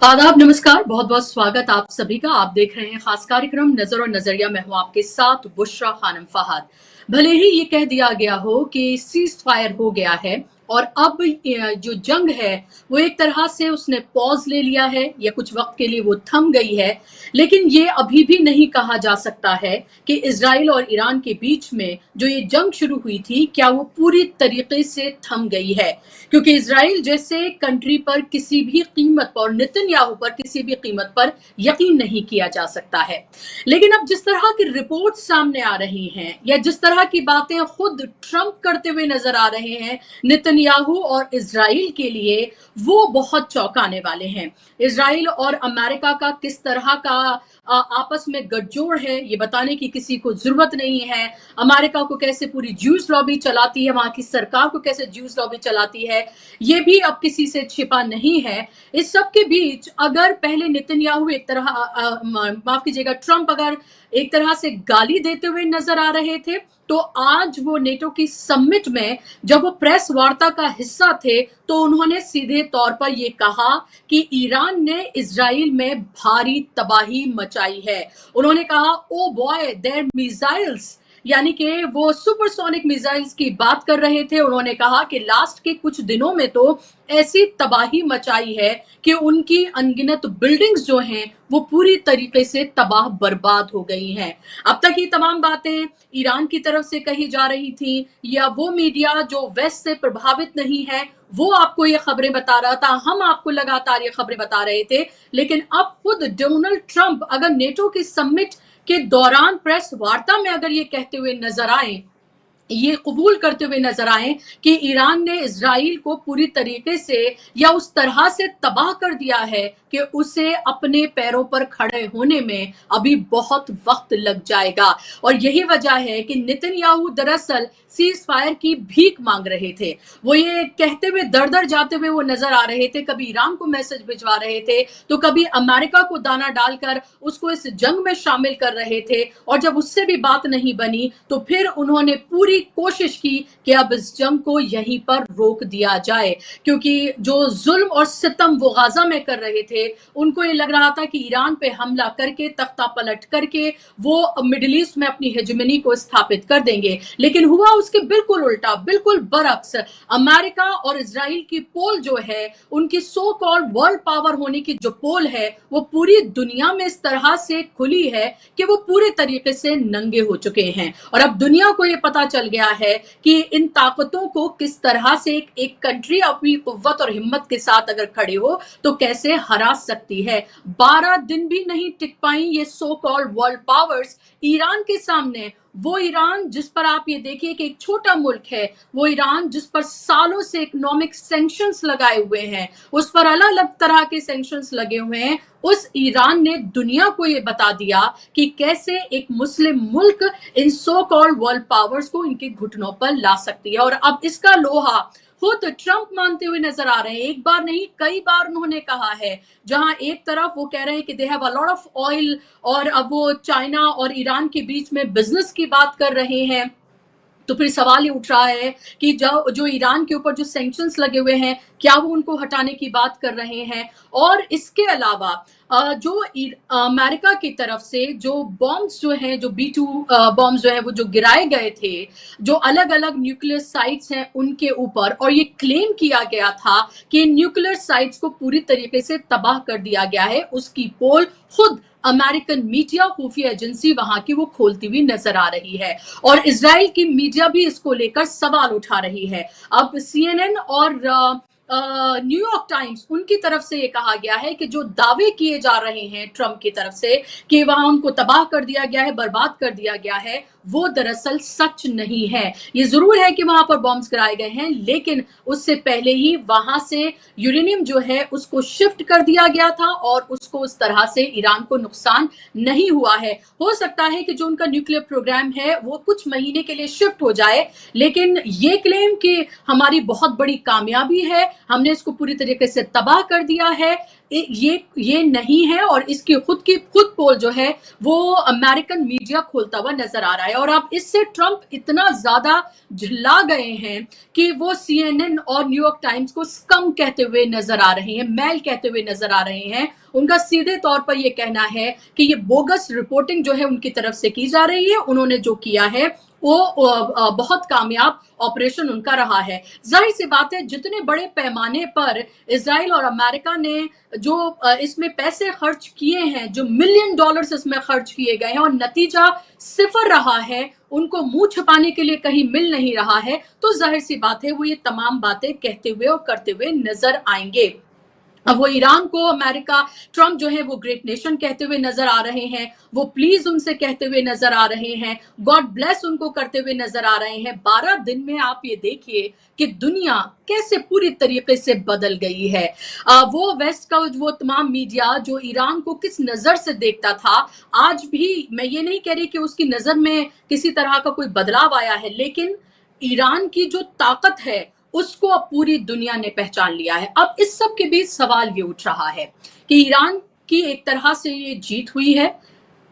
आदाब, नमस्कार, बहुत बहुत स्वागत आप सभी का। आप देख रहे हैं खास कार्यक्रम नजर और नजरिया। मैं हूं आपके साथ बुशरा खानम फहद। भले ही ये कह दिया गया हो कि सीज फायर हो गया है और अब जो जंग है वो एक तरह से उसने पॉज ले लिया है या कुछ वक्त के लिए वो थम गई है, लेकिन ये अभी भी नहीं कहा जा सकता है कि इजराइल और ईरान के बीच में जो ये जंग शुरू हुई थी क्या वो पूरी तरीके से थम गई है। क्योंकि इजराइल जैसे कंट्री पर किसी भी कीमत पर और नेतन्याहू पर किसी भी कीमत पर यकीन नहीं किया जा सकता है। लेकिन अब जिस तरह की रिपोर्ट सामने आ रही हैं या जिस तरह की बातें खुद ट्रंप करते हुए नजर आ रहे हैं नेतन्याहू और इजराइल के लिए, वो बहुत चौंकाने वाले हैं। इजराइल और अमेरिका का किस तरह का आपस में गठजोड़ है ये बताने की किसी को जरूरत नहीं है। अमेरिका को कैसे पूरी ज्यूस लॉबी चलाती है, वहां की सरकार को कैसे ज्यूस लॉबी चलाती है, ये भी अब किसी से छिपा नहीं है। इस सब के बीच अगर पहले नेतन्याहू एक तरह माफ कीजिएगा, ट्रंप अगर एक तरह से गाली देते हुए नजर आ रहे थे, तो आज वो नेटो की समिट में जब वो प्रेस वार्ता का हिस्सा थे तो उन्होंने सीधे तौर पर ये कहा कि ईरान ने इजराइल में भारी तबाही मचाई है। उन्होंने कहा, ओ बॉय, देयर मिसाइल्स, यानी कि वो सुपरसोनिक मिसाइल्स की बात कर रहे थे। उन्होंने कहा कि लास्ट के कुछ दिनों में तो ऐसी तबाही मचाई है कि उनकी अनगिनत बिल्डिंग्स जो हैं वो पूरी तरीके से तबाह बर्बाद हो गई हैं। अब तक ये तमाम बातें ईरान की तरफ से कही जा रही थी या वो मीडिया जो वेस्ट से प्रभावित नहीं है वो आपको ये खबरें बता रहा था, हम आपको लगातार ये खबरें बता रहे थे। लेकिन अब खुद डोनाल्ड ट्रंप अगर नेटो की समिट के दौरान प्रेस वार्ता में अगर ये कहते हुए नजर आए, ये कबूल करते हुए नजर आए कि ईरान ने इजराइल को पूरी तरीके से या उस तरह से तबाह कर दिया है कि उसे अपने पैरों पर खड़े होने में अभी बहुत वक्त लग जाएगा। और यही वजह है कि नेतन्याहू दरअसल सीज फायर की भीख मांग रहे थे। वो ये कहते हुए दर दर जाते हुए वो नजर आ रहे थे, कभी ईरान को मैसेज भिजवा रहे थे तो कभी अमेरिका को दाना डालकर उसको इस जंग में शामिल कर रहे थे। और जब उससे भी बात नहीं बनी तो फिर उन्होंने पूरी कोशिश की कि अब इस जंग को यहीं पर रोक दिया जाए, क्योंकि जो जुल्म और सितम वो गाजा में कर रहे थे उनको ये लग रहा था कि ईरान पे हमला करके तख्ता पलट करके वो मिडिल ईस्ट में अपनी हेजेमनी को स्थापित कर देंगे। लेकिन हुआ उसके बिल्कुल उल्टा, बिल्कुल बरअक्स। अमेरिका और इजराइल की पोल जो है, उनकी सो कॉल्ड वर्ल्ड पावर होने की जो पोल है वो पूरी दुनिया में इस तरह से खुली है कि वो पूरे तरीके से नंगे हो चुके हैं। और अब दुनिया को ये पता चल गया है कि इन ताकतों को किस तरह से एक कंट्री अपनी कुव्वत और हिम्मत के साथ अगर खड़े हो तो कैसे हरा सकती है। 12 दिन भी नहीं टिक पाई ये so called world powers Iran के सामने। वो ईरान जिस पर आप ये देखिए कि एक छोटा मुल्क है, वो ईरान जिस पर सालों से इकोनॉमिक सैंक्शंस लगाए हुए हैं, उस पर अलग अलग तरह के सैंक्शंस लगे हुए हैं, उस ईरान ने दुनिया को ये बता दिया कि कैसे एक मुस्लिम मुल्क इन सो कॉल्ड वर्ल्ड पावर्स को इनके घुटनों पर ला सकती है। और अब इसका लोहा खुद ट्रंप मानते हुए नजर आ रहे हैं। एक बार नहीं, कई बार उन्होंने कहा है। जहां एक तरफ वो कह रहे हैं कि they have a lot of oil और अब वो चाइना और ईरान के बीच में बिजनेस की बात कर रहे हैं, तो फिर सवाल ये उठ रहा है कि जो ईरान के ऊपर जो सैंक्शंस लगे हुए हैं क्या वो उनको हटाने की बात कर रहे हैं। और इसके अलावा जो अमेरिका की तरफ से जो बॉम्ब्स जो हैं, जो B2 बॉम्ब्स जो है वो जो गिराए गए थे, जो अलग अलग न्यूक्लियर साइट्स हैं उनके ऊपर, और ये क्लेम किया गया था कि न्यूक्लियर साइट्स को पूरी तरीके से तबाह कर दिया गया है, उसकी पोल खुद अमेरिकन मीडिया खुफिया एजेंसी वहां की वो खोलती हुई नजर आ रही है। और इजराइल की मीडिया भी इसको लेकर सवाल उठा रही है। अब CNN और न्यूयॉर्क टाइम्स, उनकी तरफ से ये कहा गया है कि जो दावे किए जा रहे हैं ट्रंप की तरफ से कि वहां उनको तबाह कर दिया गया है, बर्बाद कर दिया गया है, वो दरअसल सच नहीं है। ये जरूर है कि वहां पर बॉम्ब्स गिराए गए हैं, लेकिन उससे पहले ही वहां से यूरेनियम जो है उसको शिफ्ट कर दिया गया था और उसको उस तरह से ईरान को नुकसान नहीं हुआ है। हो सकता है कि जो उनका न्यूक्लियर प्रोग्राम है वो कुछ महीने के लिए शिफ्ट हो जाए, लेकिन ये क्लेम कि हमारी बहुत बड़ी कामयाबी है, हमने इसको पूरी तरीके से तबाह कर दिया है। ये नहीं है, और इसकी खुद पोल जो है वो अमेरिकन मीडिया खोलता हुआ नजर आ रहा है। और अब इससे ट्रंप इतना ज्यादा झिल्ला गए हैं कि वो CNN और न्यूयॉर्क टाइम्स को स्कम कहते हुए नजर आ रहे हैं, मैल कहते हुए नजर आ रहे हैं। उनका सीधे तौर पर यह कहना है कि ये बोगस रिपोर्टिंग जो है उनकी तरफ से की जा रही है। उन्होंने जो किया है वो बहुत कामयाब ऑपरेशन उनका रहा है। जाहिर सी बात है, जितने बड़े पैमाने पर इजराइल और अमेरिका ने जो इसमें पैसे खर्च किए हैं, जो $1 मिलियन इसमें खर्च किए गए हैं, और नतीजा सिफर रहा है, उनको मुंह छुपाने के लिए कहीं मिल नहीं रहा है, तो जाहिर सी बात है वो ये तमाम बातें कहते हुए और करते हुए नजर आएंगे। अब वो ईरान को अमेरिका, ट्रंप जो है वो ग्रेट नेशन कहते हुए नजर आ रहे हैं, वो प्लीज उनसे कहते हुए नजर आ रहे हैं, गॉड ब्लेस उनको करते हुए नजर आ रहे हैं। 12 दिन में आप ये देखिए कि दुनिया कैसे पूरी तरीके से बदल गई है। वो वेस्ट का वो तमाम मीडिया जो ईरान को किस नजर से देखता था, आज भी मैं ये नहीं कह रही कि उसकी नजर में किसी तरह का कोई बदलाव आया है, लेकिन ईरान की जो ताकत है उसको अब पूरी दुनिया ने पहचान लिया है। अब इस सब के बीच सवाल ये उठ रहा है कि ईरान की एक तरह से ये जीत हुई है,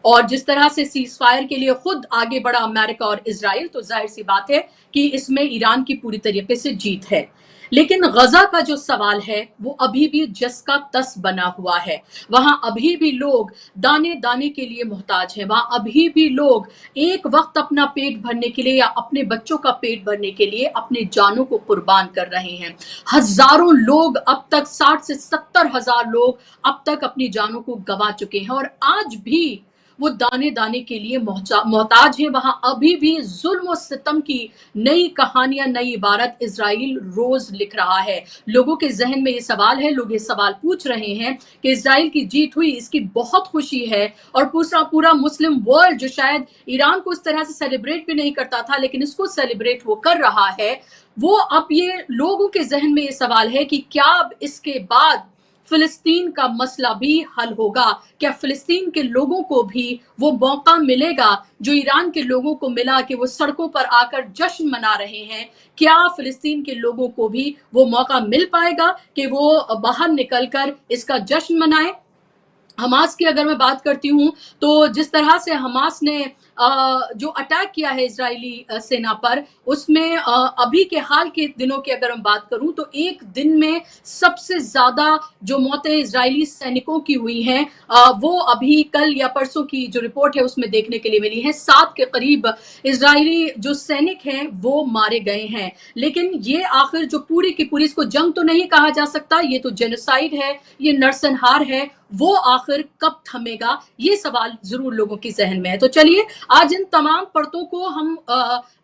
और जिस तरह से सीज फायर के लिए खुद आगे बढ़ा अमेरिका और इजराइल, तो जाहिर सी बात है कि इसमें ईरान की पूरी तरीके से जीत है। लेकिन गजा का जो सवाल है वो अभी भी जस का तस बना हुआ है। वहां अभी भी लोग दाने दाने के लिए मोहताज हैं। वहां अभी भी लोग एक वक्त अपना पेट भरने के लिए या अपने बच्चों का पेट भरने के लिए अपने जानों को कुर्बान कर रहे हैं। हजारों लोग अब तक, 60 से 70 हजार लोग अब तक अपनी जानों को गंवा चुके हैं, और आज भी वो दाने दाने के लिए मोहताज हैं। वहां अभी भी जुल्म और सितम की नई कहानियां, नई इबारत इजराइल रोज लिख रहा है। लोगों के जहन में ये सवाल है, लोग ये सवाल पूछ रहे हैं कि इजराइल की जीत हुई, इसकी बहुत खुशी है, और पूरा मुस्लिम वर्ल्ड जो शायद ईरान को इस तरह से सेलिब्रेट भी नहीं करता था, लेकिन इसको सेलिब्रेट वो कर रहा है। वो अब ये लोगों के जहन में ये सवाल है कि क्या अब इसके बाद फिलिस्तीन का मसला भी हल होगा? क्या फिलिस्तीन के लोगों को भी वो मौका मिलेगा जो ईरान के लोगों को मिला कि वो सड़कों पर आकर जश्न मना रहे हैं? क्या फिलिस्तीन के लोगों को भी वो मौका मिल पाएगा कि वो बाहर निकलकर इसका जश्न मनाए? हमास की अगर मैं बात करती हूँ, तो जिस तरह से हमास ने जो अटैक किया है इजरायली सेना पर, उसमें अभी के हाल के दिनों की अगर मैं बात करूं तो एक दिन में सबसे ज्यादा जो मौतें इजरायली सैनिकों की हुई हैं, वो अभी कल या परसों की जो रिपोर्ट है उसमें देखने के लिए मिली है। 7 के करीब इजरायली जो सैनिक हैं वो मारे गए हैं। लेकिन ये आखिर जो पूरी की पूरी, इसको जंग तो नहीं कहा जा सकता, ये तो जेनोसाइड है, ये नरसंहार है, वो आखिर कब थमेगा, ये सवाल जरूर लोगों के जहन में है। तो चलिए आज इन तमाम परतों को हम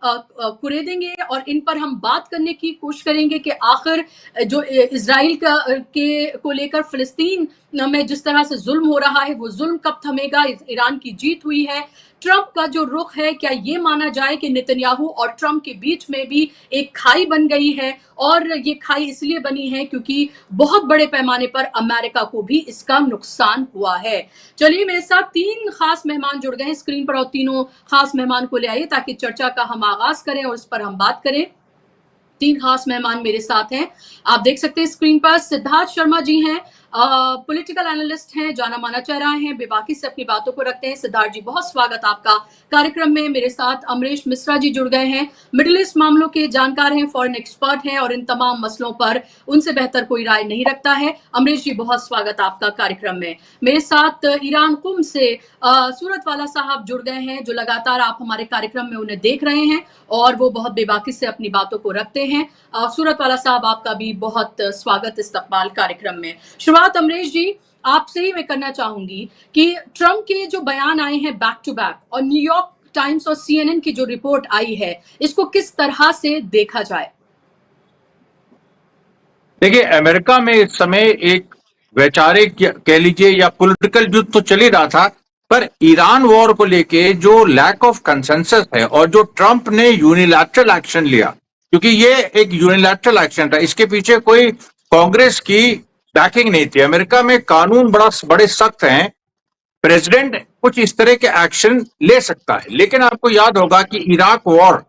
कुरेदेंगे और इन पर हम बात करने की कोशिश करेंगे कि आखिर जो इजराइल को लेकर फिलिस्तीन में जिस तरह से जुल्म हो रहा है वो जुल्म कब थमेगा। ईरान की जीत हुई है, ट्रंप का जो रुख है, क्या ये माना जाए कि नेतन्याहू और ट्रंप के बीच में भी एक खाई बन गई है, और ये खाई इसलिए बनी है क्योंकि बहुत बड़े पैमाने पर अमेरिका को भी इसका नुकसान हुआ है। चलिए मेरे साथ 3 खास मेहमान जुड़ गए हैं स्क्रीन पर, और तीनों खास मेहमान को ले आइए ताकि चर्चा का हम आगाज करें और इस पर हम बात करें। 3 खास मेहमान मेरे साथ हैं, आप देख सकते हैं स्क्रीन पर। सिद्धार्थ शर्मा जी हैं, पॉलिटिकल एनालिस्ट हैं, जाना माना चेहरा हैं, बेबाकी से अपनी बातों को रखते हैं। सिद्धार्थ जी, बहुत स्वागत आपका कार्यक्रम में। मेरे साथ अमरीश मिश्रा जी जुड़ गए हैं, मिडिल ईस्ट मामलों के जानकार हैं, फॉरेन एक्सपर्ट हैं, और इन तमाम मसलों पर उनसे बेहतर कोई राय नहीं रखता है। अमरीश जी, बहुत स्वागत आपका कार्यक्रम में। मेरे साथ ईरान कुम से सूरत वाला साहब जुड़ गए हैं, जो लगातार आप हमारे कार्यक्रम में उन्हें देख रहे हैं और वो बहुत बेबाकी से अपनी बातों को रखते हैं। सूरत वाला साहब, आपका भी बहुत स्वागत इस्तकबाल कार्यक्रम में। शुरुआत अमरीश जी आपसे ही मैं करना चाहूंगी कि ट्रंप के जो बयान आए हैं बैक टू बैक, और न्यूयॉर्क टाइम्स और CNN की जो रिपोर्ट आई है, इसको किस तरह से देखा जाए? देखिए, अमेरिका में इस समय एक वैचारिक कह लीजिए या पॉलिटिकल युद्ध तो चल ही रहा था, पर ईरान वॉर को लेके जो लैक ऑफ कंसेंसस है और जो ट्रंप ने यूनिलैटरल एक्शन लिया, क्योंकि ये एक यूनिलैटरल एक्शन था, इसके पीछे कोई कांग्रेस की बैकिंग नहीं थी। अमेरिका में कानून बड़े सख्त हैं, प्रेसिडेंट कुछ इस तरह के एक्शन ले सकता है। लेकिन आपको याद होगा कि इराक वॉर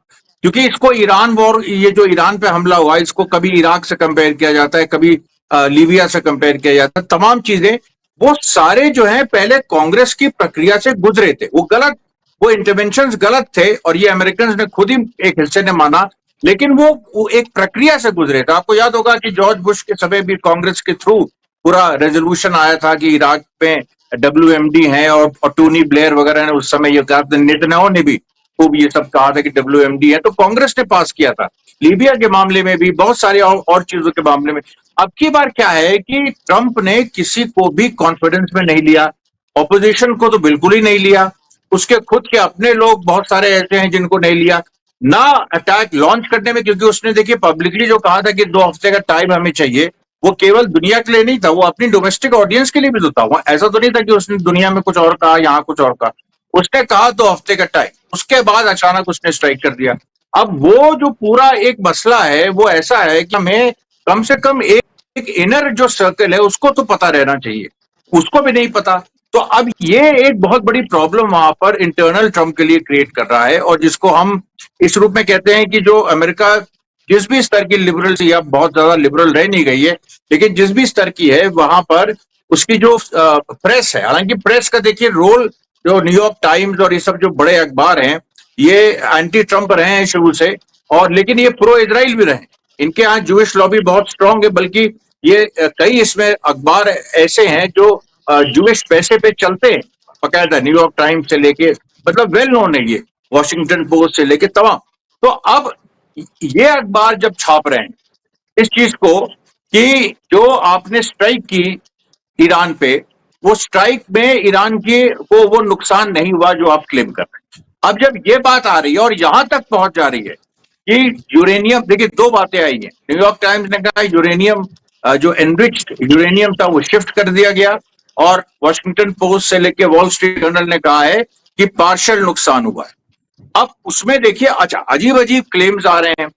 क्योंकि इसको ईरान वॉर, ये जो ईरान पे हमला हुआ, इसको कभी इराक से कंपेयर किया जाता है, कभी लीबिया से कंपेयर किया जाता है। तमाम चीजें, वो सारे जो है पहले कांग्रेस की प्रक्रिया से गुजरे थे। वो गलत, वो इंटरवेंशन गलत थे, और ये अमेरिकन ने खुद ही एक हिस्से ने माना, लेकिन वो एक प्रक्रिया से गुजरे थे। आपको याद होगा कि जॉर्ज बुश के समय भी कांग्रेस के थ्रू पूरा रेजोल्यूशन आया था कि इराक में WMD है, और टोनी ब्लेयर वगैरह ने उस समय ये कहा था, नेतन्याहू ने भी खूब ये सब कहा था कि WMD है, तो कांग्रेस ने पास किया था। लीबिया के मामले में भी, बहुत सारे और चीजों के मामले में। अब की बार क्या है कि ट्रंप ने किसी को भी कॉन्फिडेंस में नहीं लिया, ऑपोजिशन को तो बिल्कुल ही नहीं लिया, उसके खुद के अपने लोग बहुत सारे ऐसे हैं जिनको नहीं लिया ना अटैक लॉन्च करने में। क्योंकि उसने देखिए पब्लिकली जो कहा था कि 2 हफ्ते का टाइम हमें चाहिए, वो केवल दुनिया के लिए नहीं था, वो अपनी डोमेस्टिक ऑडियंस के लिए भी तो था। वो ऐसा तो नहीं था कि उसने दुनिया में कुछ और कहा, यहाँ कुछ और कहा। उसने कहा 2 हफ्ते का टाइम, उसके बाद अचानक उसने स्ट्राइक कर दिया। अब वो जो पूरा एक मसला है वो ऐसा है कि हमें कम से कम एक इनर जो सर्कल है उसको तो पता रहना चाहिए, उसको भी नहीं पता। तो अब ये एक बहुत बड़ी प्रॉब्लम वहां पर इंटरनल ट्रंप के लिए क्रिएट कर रहा है, और जिसको हम इस रूप में कहते हैं कि जो अमेरिका जिस भी स्तर की लिबरल थी, अब बहुत ज्यादा लिबरल रह नहीं गई है, लेकिन जिस भी स्तर की है वहां पर उसकी जो प्रेस है, हालांकि प्रेस का देखिए रोल, जो न्यूयॉर्क टाइम्स और ये सब जो बड़े अखबार हैं, ये एंटी ट्रंप रहे हैं शुरू से, और लेकिन ये प्रो इजराइल भी रहे। इनके यहाँ जूइश लॉबी बहुत स्ट्रांग है, बल्कि ये कई इसमें अखबार ऐसे हैं जो जूइश पैसे पे चलते हैं बकायदा, न्यूयॉर्क टाइम्स से लेके, मतलब वेल नोन है ये, वॉशिंगटन पोस्ट से लेके तमाम। तो अब ये अखबार जब छाप रहे हैं इस चीज को कि जो आपने स्ट्राइक की ईरान पे, वो स्ट्राइक में ईरान के को वो नुकसान नहीं हुआ जो आप क्लेम कर रहे हैं। अब जब ये बात आ रही है और यहां तक पहुंच जा रही है कि यूरेनियम, देखिए 2 बातें आई हैं। न्यूयॉर्क टाइम्स ने कहा यूरेनियम, जो एनरिच्ड यूरेनियम था वो शिफ्ट कर दिया गया, और वॉशिंगटन पोस्ट से लेके वॉल स्ट्रीट जर्नल ने कहा है कि पार्शियल नुकसान हुआ है। अब उसमें देखिए अच्छा अजीब अजीब क्लेम्स आ रहे हैं।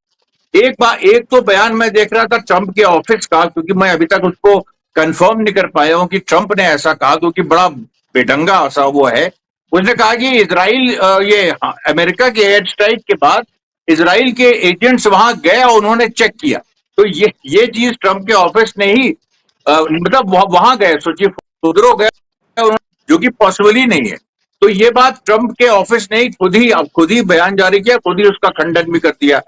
एक तो बयान मैं देख रहा था ट्रंप के ऑफिस का, क्योंकि मैं अभी तक उसको कंफर्म नहीं कर पाया हूं कि ट्रंप ने ऐसा कहा, क्योंकि बड़ा बेढंगा सा वो है। उसने कहा कि इजराइल, ये अमेरिका के एयर स्ट्राइक के बाद इजराइल के एजेंट्स वहां गए और उन्होंने चेक किया। तो ये चीज ट्रंप के ऑफिस ने ही मतलब वहां गए, सोचिए खुदरो गए, जो कि पॉसिबल ही नहीं है। तो ये बात ट्रंप के ऑफिस ने खुद ही बयान जारी किया, खुद ही उसका खंडन भी कर दिया।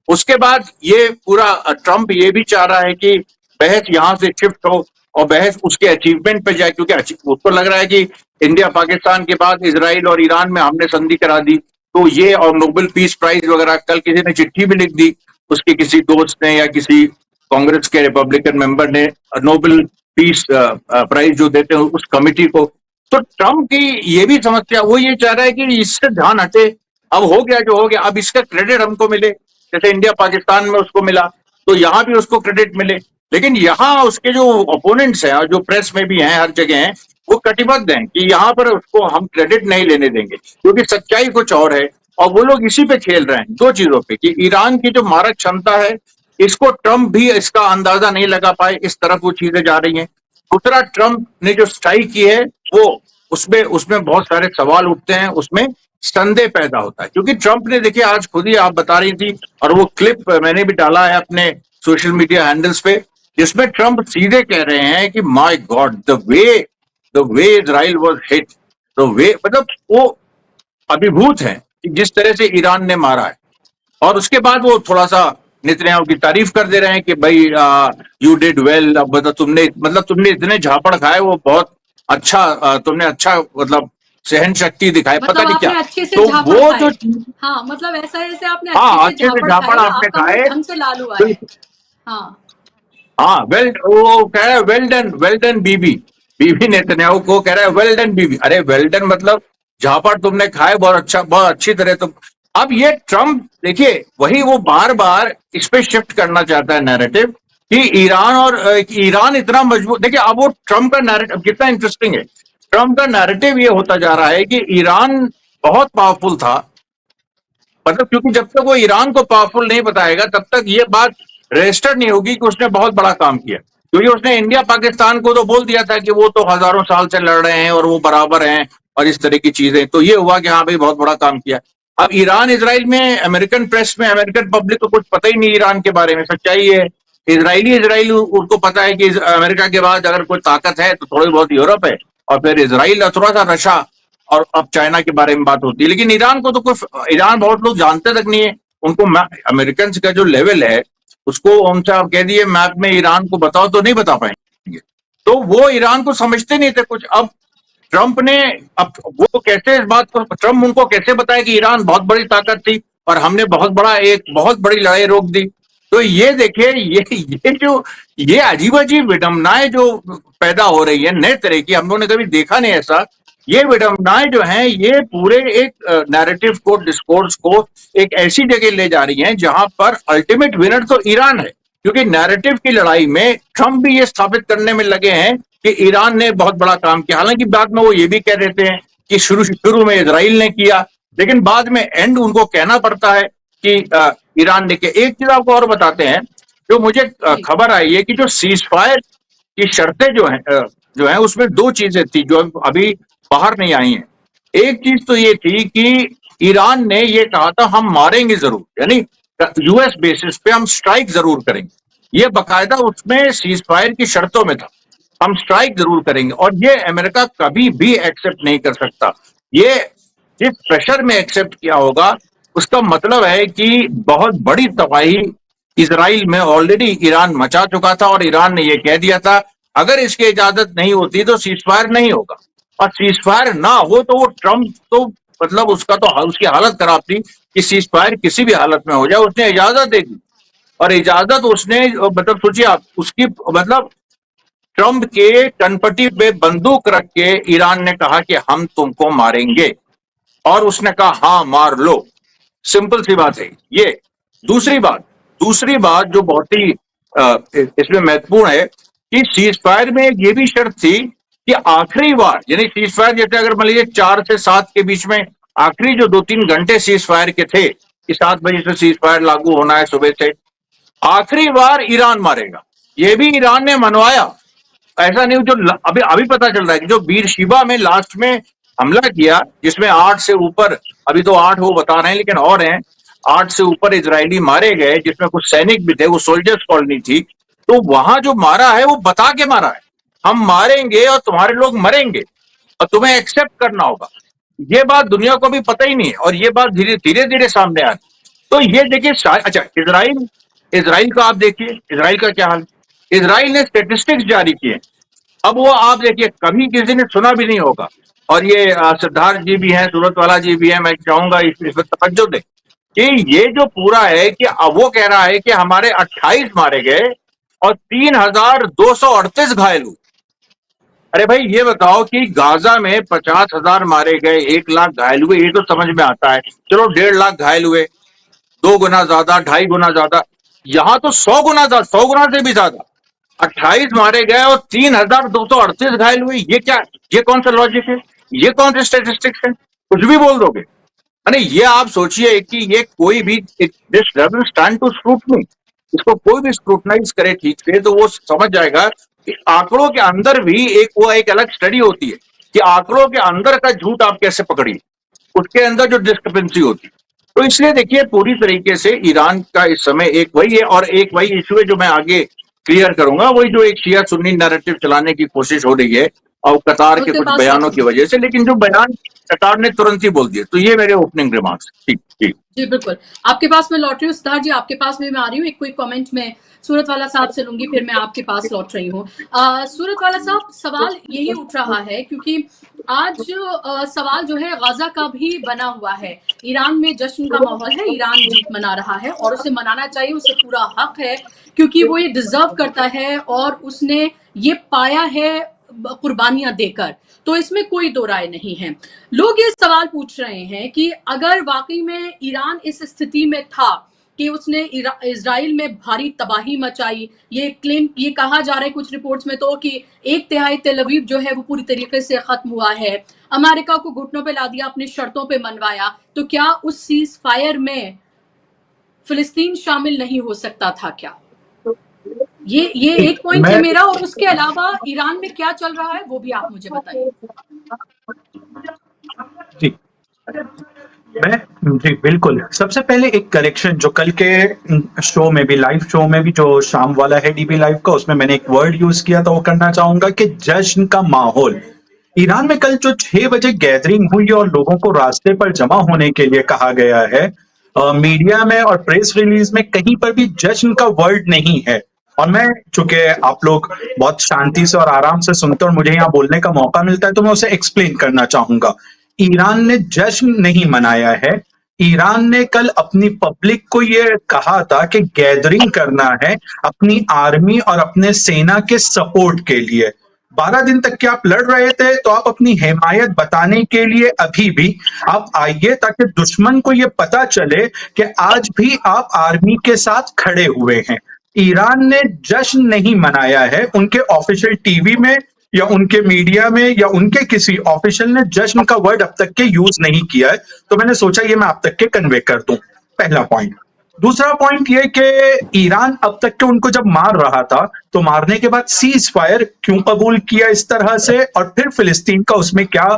उसके बाद ये पूरा ट्रंप ये भी चाह रहा है कि बहस यहां से शिफ्ट हो और बहस उसके अचीवमेंट पे जाए, क्योंकि उसको लग रहा है कि इंडिया पाकिस्तान के बाद इजराइल और ईरान में हमने संधि करा दी, तो ये और नोबेल पीस प्राइज वगैरह, कल किसी ने चिट्ठी भी लिख दी उसके किसी दोस्त ने या किसी कांग्रेस के रिपब्लिकन मेंबर ने, नोबेल पीस प्राइज जो देते हैं उस कमिटी को। तो ट्रंप की ये भी समस्या, वो ये चाह रहा है कि इससे ध्यान हटे, अब हो गया जो हो गया, अब इसका क्रेडिट हमको मिले, जैसे इंडिया पाकिस्तान में उसको मिला तो यहां भी उसको क्रेडिट मिले। लेकिन यहाँ उसके जो ओपोनेंट्स हैं और जो प्रेस में भी हैं, हर जगह हैं, वो कटिबद्ध हैं कि यहाँ पर उसको हम क्रेडिट नहीं लेने देंगे, क्योंकि सच्चाई कुछ और है। और वो लोग इसी पे खेल रहे हैं, 2 चीजों पे, कि ईरान की जो मारक क्षमता है इसको ट्रंप भी इसका अंदाजा नहीं लगा पाए, इस तरफ वो चीजें जा रही हैं। दूसरा, ट्रंप ने जो स्ट्राइक की है वो उसमें उसमें बहुत सारे सवाल उठते हैं, उसमें संदेह पैदा होता है। क्योंकि ट्रंप ने देखिए आज खुद ही आप बता रही थी, और वो क्लिप मैंने भी डाला है अपने सोशल मीडिया हैंडल्स पे, जिसमें ट्रंप सीधे कह रहे हैं कि my God, the way Israel was hit, the way, मतलब वो अभिभूत है कि जिस तरह से ईरान ने मारा है। और उसके बाद वो थोड़ा सा नेतन्याहू की तारीफ कर दे रहे हैं कि भाई यू डिड वेल, अब तुमने इतने झापड़ खाए, वो बहुत अच्छा, तुमने अच्छा मतलब सहन शक्ति दिखाई, पता मतलब नहीं क्या। आपने अच्छे से तो झापड़ वो खाए। जो, हाँ, मतलब ऐसा जैसे आपने हाँ अच्छे से अच्छे से झापड़ झापड़ खाए, आपने आपका मुंह खाए। ढंग से लाल हुआ तो है। हाँ। हाँ, वो कह रहा है वेल डन बीबी, बीबी नेतन्याहू को कह रहा है वेल डन बीबी। अरे वेल डन मतलब झापड़ तुमने खाए बहुत अच्छा, बहुत अच्छी तरह। तो अब ये ट्रंप देखिए वही वो बार बार इस पे शिफ्ट करना चाहता है नैरेटिव, कि ईरान और ईरान इतना मजबूत। देखिए अब वो ट्रंप का नैरेटिव कितना इंटरेस्टिंग है। ट्रंप का नैरेटिव ये होता जा रहा है कि ईरान बहुत पावरफुल था, मतलब क्योंकि जब तक वो ईरान को पावरफुल नहीं बताएगा तब तक ये बात रजिस्टर नहीं होगी कि उसने बहुत बड़ा काम किया। क्योंकि उसने इंडिया पाकिस्तान को तो बोल दिया था कि वो तो हजारों साल से लड़ रहे हैं और वो बराबर हैं और इस तरह की चीजें, तो ये हुआ कि हाँ भाई बहुत बड़ा काम किया। अब ईरान इजराइल में अमेरिकन प्रेस में अमेरिकन पब्लिक को कुछ पता ही नहीं ईरान के बारे में, सच्चाई है। इजराइल उनको पता है कि अमेरिका के बाद अगर कोई ताकत है तो थोड़ी बहुत यूरोप है, और फिर इजराइल, थोड़ा सा रशिया, और अब चाइना के बारे में बात होती है। लेकिन ईरान को तो कुछ, ईरान बहुत लोग जानते तक नहीं है। उनको अमेरिकन का जो लेवल है उसको उनसे आप कह दिए मैप में ईरान को बताओ तो नहीं बता पाएंगे। तो वो ईरान को समझते नहीं थे कुछ। अब ट्रंप ने, अब वो कैसे इस बात को, ट्रंप उनको कैसे बताया कि ईरान बहुत बड़ी ताकत थी और हमने बहुत बड़ी लड़ाई रोक दी। तो ये देखिए, ये अजीब अजीब विडंबनाएं जो पैदा हो रही है नए तरह की, हम लोगों ने कभी देखा नहीं ऐसा। ये विडंबनाएं जो हैं ये पूरे एक नैरेटिव को, डिस्कोर्स को एक ऐसी जगह ले जा रही हैं जहां पर अल्टीमेट विनर तो ईरान है। क्योंकि नैरेटिव की लड़ाई में ट्रंप भी ये स्थापित करने में लगे हैं कि ईरान ने बहुत बड़ा काम किया। हालांकि बाद में वो ये भी कह देते हैं कि शुरू में इजराइल ने किया, लेकिन बाद में एंड उनको कहना पड़ता है कि ईरान ने किया। एक चीज आपको और बताते हैं, जो मुझे खबर आई है कि जो सीज फायर की शर्तें जो है उसमें दो चीजें थी जो अभी बाहर नहीं आई हैं। एक चीज तो ये थी कि ईरान ने ये कहा था हम मारेंगे जरूर, यानी यूएस बेसिस पे हम स्ट्राइक जरूर करेंगे। ये बकायदा उसमें सीज फायर की शर्तों में था, हम स्ट्राइक जरूर करेंगे। और ये अमेरिका कभी भी एक्सेप्ट नहीं कर सकता। ये जिस प्रेशर में एक्सेप्ट किया होगा उसका मतलब है कि बहुत बड़ी तबाही इजराइल में ऑलरेडी ईरान मचा चुका था, और ईरान ने यह कह दिया था अगर इसकी इजाजत नहीं होती तो सीज फायर नहीं होगा। और सीज फायर ना हो तो वो ट्रंप तो मतलब उसकी हालत खराब थी कि सीज फायर किसी भी हालत में हो जाए उसने इजाजत दे दी। और इजाजत उसने, मतलब सोचिए आप, उसकी मतलब ट्रंप के कनपटी पे बंदूक रख के ईरान ने कहा कि हम तुमको मारेंगे, और उसने कहा हाँ मार लो। सिंपल सी बात है ये। दूसरी बात जो बहुत ही इसमें महत्वपूर्ण है कि सीज फायर में ये भी शर्त थी कि आखिरी बार, यानी सीज फायर जैसे अगर मान लीजिए 4 से 7 के बीच में आखिरी जो 2-3 घंटे सीज फायर के थे कि 7 बजे से सीज फायर लागू होना है सुबह से, आखिरी बार ईरान मारेगा। ये भी ईरान ने मनवाया। ऐसा नहीं, जो अभी पता चल रहा है कि जो बीरशिबा में लास्ट में हमला किया जिसमें 8 से ऊपर, अभी तो 8 वो बता रहे हैं लेकिन और हैं, 8 से ऊपर इजरायली मारे गए जिसमें कुछ सैनिक भी थे, वो सोल्जर्स कॉलोनी थी। तो वहां जो मारा है वो बता के मारा है, हम मारेंगे और तुम्हारे लोग मरेंगे और तुम्हें एक्सेप्ट करना होगा। ये बात दुनिया को भी पता ही नहीं है, और ये बात धीरे धीरे सामने आ रही। तो ये देखिए, अच्छा इजराइल का आप देखिए, इजराइल का क्या हाल। इजराइल ने स्टेटिस्टिक्स जारी किए। अब वो आप देखिए, कभी किसी ने सुना भी नहीं होगा। और ये सिद्धार्थ जी भी हैं, सूरत वाला जी भी हैं, मैं चाहूंगा इस पर तवज्जो दें कि ये जो पूरा है कि अब वो कह रहा है कि हमारे 28 मारे गए और 3,238 घायल हुए। अरे भाई ये बताओ कि गाजा में 50,000 मारे गए, 1 लाख घायल हुए, ये तो समझ में आता है। चलो 1.5 लाख घायल हुए, 2 गुना ज्यादा, 2.5 गुना ज्यादा। यहां तो 100 गुना ज्यादा, 100 गुना से भी ज्यादा। 28 मारे गए और 3,238 घायल हुए। ये कौन सा लॉजिक है? ये कौन से स्टेटिस्टिक्स है? कुछ भी बोल दोगे। अरे ये आप सोचिए कि ये कोई भी this doesn't stand to scrutiny. इसको कोई भी स्क्रूटनाइज करे ठीक से तो वो समझ जाएगा कि आंकड़ों के अंदर भी एक अलग स्टडी होती है कि आंकड़ों के अंदर का झूठ आप कैसे पकड़िए, उसके अंदर जो डिस्क्रिपेंसी होती है। तो इसलिए देखिए, पूरी तरीके से ईरान का इस समय एक वही है, और एक वही इशू है जो मैं आगे क्लियर करूंगा, वही जो एक शिया सुन्नी नैरेटिव चलाने की कोशिश हो रही है और कतार के कुछ बयानों की वजह से। लेकिन जो बयान कतार ने तुरंत ही बोल दिया। तो ये मेरे ओपनिंग रिमार्क्स। ठीक ठीक जी बिल्कुल, आपके पास मैं लौट रही हूँ सिद्धार्थ जी, आपके पास भी मैं आ रही हूँ। एक क्विक कमेंट में सूरत वाला साहब से लूंगी, फिर मैं आपके पास लौट रही हूँ। सूरत वाला साहब, सवाल यही उठ रहा है क्योंकि आज सवाल जो है गाजा का भी बना हुआ है। ईरान में जश्न का माहौल है, ईरान जीत मना रहा है और उसे मनाना चाहिए, उसे पूरा हक है क्योंकि वो ये डिजर्व करता है और उसने ये पाया है कुर्बानियां देकर। तो इसमें कोई दो राय नहीं है। लोग ये सवाल पूछ रहे हैं कि अगर वाकई में ईरान इस स्थिति में था कि उसने इजराइल में भारी तबाही मचाई, ये कहा जा रहा है कुछ रिपोर्ट्स में तो कि 1/3 तेल अवीव जो है वो पूरी तरीके से खत्म हुआ है, अमेरिका को घुटनों पे ला दिया, अपनी शर्तों पे मनवाया, तो क्या उस सीज फायर में फिलिस्तीन शामिल नहीं हो सकता था क्या? ये एक पॉइंट है मेरा। और उसके अलावा ईरान में क्या चल रहा है वो भी आप मुझे बताइए। ठीक। मैं जी, बिल्कुल। सबसे पहले एक करेक्शन जो कल के शो में भी, लाइव शो में भी जो शाम वाला है डीबी लाइव का, उसमें मैंने एक वर्ड यूज़ किया था, वो करना चाहूँगा कि जश्न का माहौल। ईरान में कल जो 6 बजे गैदरिंग हुई और लोगों को रास्ते पर जमा होने के लिए कहा गया है, मीडिया में और प्रेस रिलीज़ में कहीं पर भी जश्न का वर्ड नहीं है। और मैं, चूँकि आप लोग बहुत शांति से और आराम से सुनते हो और मुझे यहाँ बोलने का मौका मिलता है, तो मैं उसे एक्सप्लेन करना चाहूँगा। ईरान ने जश्न नहीं मनाया है। ईरान ने कल अपनी पब्लिक को ये कहा था कि गैदरिंग करना है अपनी आर्मी और अपने सेना के सपोर्ट के लिए। 12 दिन तक के आप लड़ रहे थे, तो आप अपनी हिमायत बताने के लिए अभी भी आप आइए, ताकि दुश्मन को ये पता चले कि आज भी आप आर्मी के साथ खड़े हुए हैं। ईरान ने जश्न नहीं मनाया है। उनके ऑफिशियल टीवी में या उनके मीडिया में या उनके किसी ऑफिशियल ने जश्न का वर्ड अब तक के यूज नहीं किया है, तो मैंने सोचा ये मैं आप तक के कन्वे कर दूं। पहला पॉइंट। दूसरा पॉइंट ये कि ईरान अब तक के उनको जब मार रहा था, तो मारने के बाद सीज फायर क्यों कबूल किया इस तरह से, और फिर फिलिस्तीन का उसमें क्या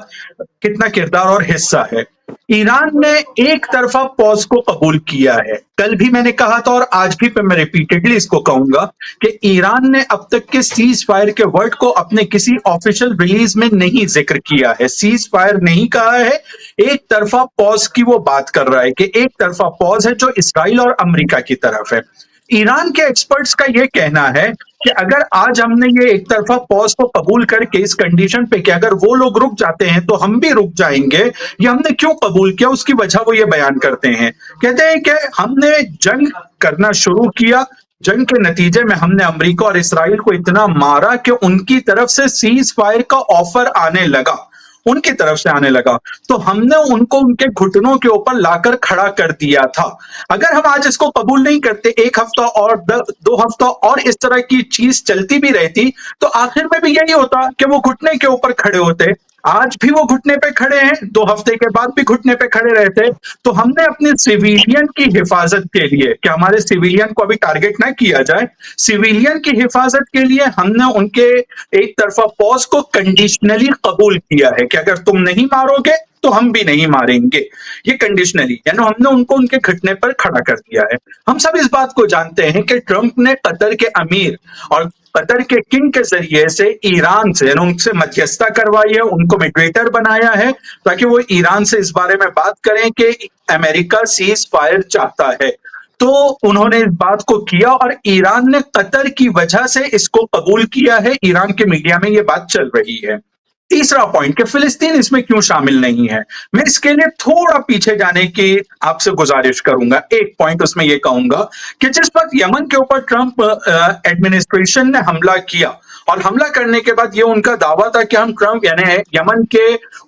कितना किरदार और हिस्सा है। ईरान ने एक तरफा पॉज को कबूल किया है। कल भी मैंने कहा था और आज भी मैं रिपीटेडली इसको कहूंगा कि ईरान ने अब तक के सीज फायर के वर्ड को अपने किसी ऑफिशियल रिलीज में नहीं जिक्र किया है। सीज फायर नहीं कहा है, एक तरफा पॉज की वो बात कर रहा है कि एक तरफा पॉज है जो इसराइल और अमेरिका की तरफ है। ईरान के एक्सपर्ट्स का यह कहना है कि अगर आज हमने ये एक तरफा पॉज को कबूल करके इस कंडीशन पे कि अगर वो लोग रुक जाते हैं तो हम भी रुक जाएंगे, ये हमने क्यों कबूल किया, उसकी वजह वो ये बयान करते हैं। कहते हैं कि हमने जंग करना शुरू किया, जंग के नतीजे में हमने अमेरिका और इसराइल को इतना मारा कि उनकी तरफ से सीज फायर का ऑफर आने लगा, उनकी तरफ से आने लगा, तो हमने उनको उनके घुटनों के ऊपर लाकर खड़ा कर दिया था। अगर हम आज इसको कबूल नहीं करते, एक हफ्ता और 2 हफ्ता और इस तरह की चीज चलती भी रहती, तो आखिर में भी यही होता कि वो घुटने के ऊपर खड़े होते। आज भी वो घुटने पे खड़े हैं, 2 हफ्ते के बाद भी घुटने पे खड़े रहते। तो हमने अपने सिविलियन की हिफाजत के लिए, कि हमारे सिविलियन को अभी टारगेट ना किया जाए, सिविलियन की हिफाजत के लिए हमने उनके एक तरफा पॉज को कंडीशनली कबूल किया है कि अगर तुम नहीं मारोगे तो हम भी नहीं मारेंगे। ये कंडीशनली, यानी हमने उनको उनके घुटने पर खड़ा कर दिया है। हम सब इस बात को जानते हैं कि ट्रंप ने कतर के अमीर और कतर के किंग के जरिए से ईरान से, यानी उनसे मध्यस्थता करवाई है, उनको मीडिएटर बनाया है, ताकि वो ईरान से इस बारे में बात करें कि अमेरिका सीज फायर चाहता है। तो उन्होंने इस बात को किया और ईरान ने कतर की वजह से इसको कबूल किया है। ईरान के मीडिया में ये बात चल रही है। तीसरा पॉइंट कि फिलिस्तीन इसमें क्यों शामिल नहीं है, मैं इसके लिए थोड़ा पीछे जाने की आपसे गुजारिश करूंगा। एक पॉइंट उसमें यह कहूंगा कि जिस वक्त यमन के ऊपर ट्रंप एडमिनिस्ट्रेशन ने हमला किया, और हमला करने के बाद ये उनका दावा था कि हम ट्रंप यानी यमन के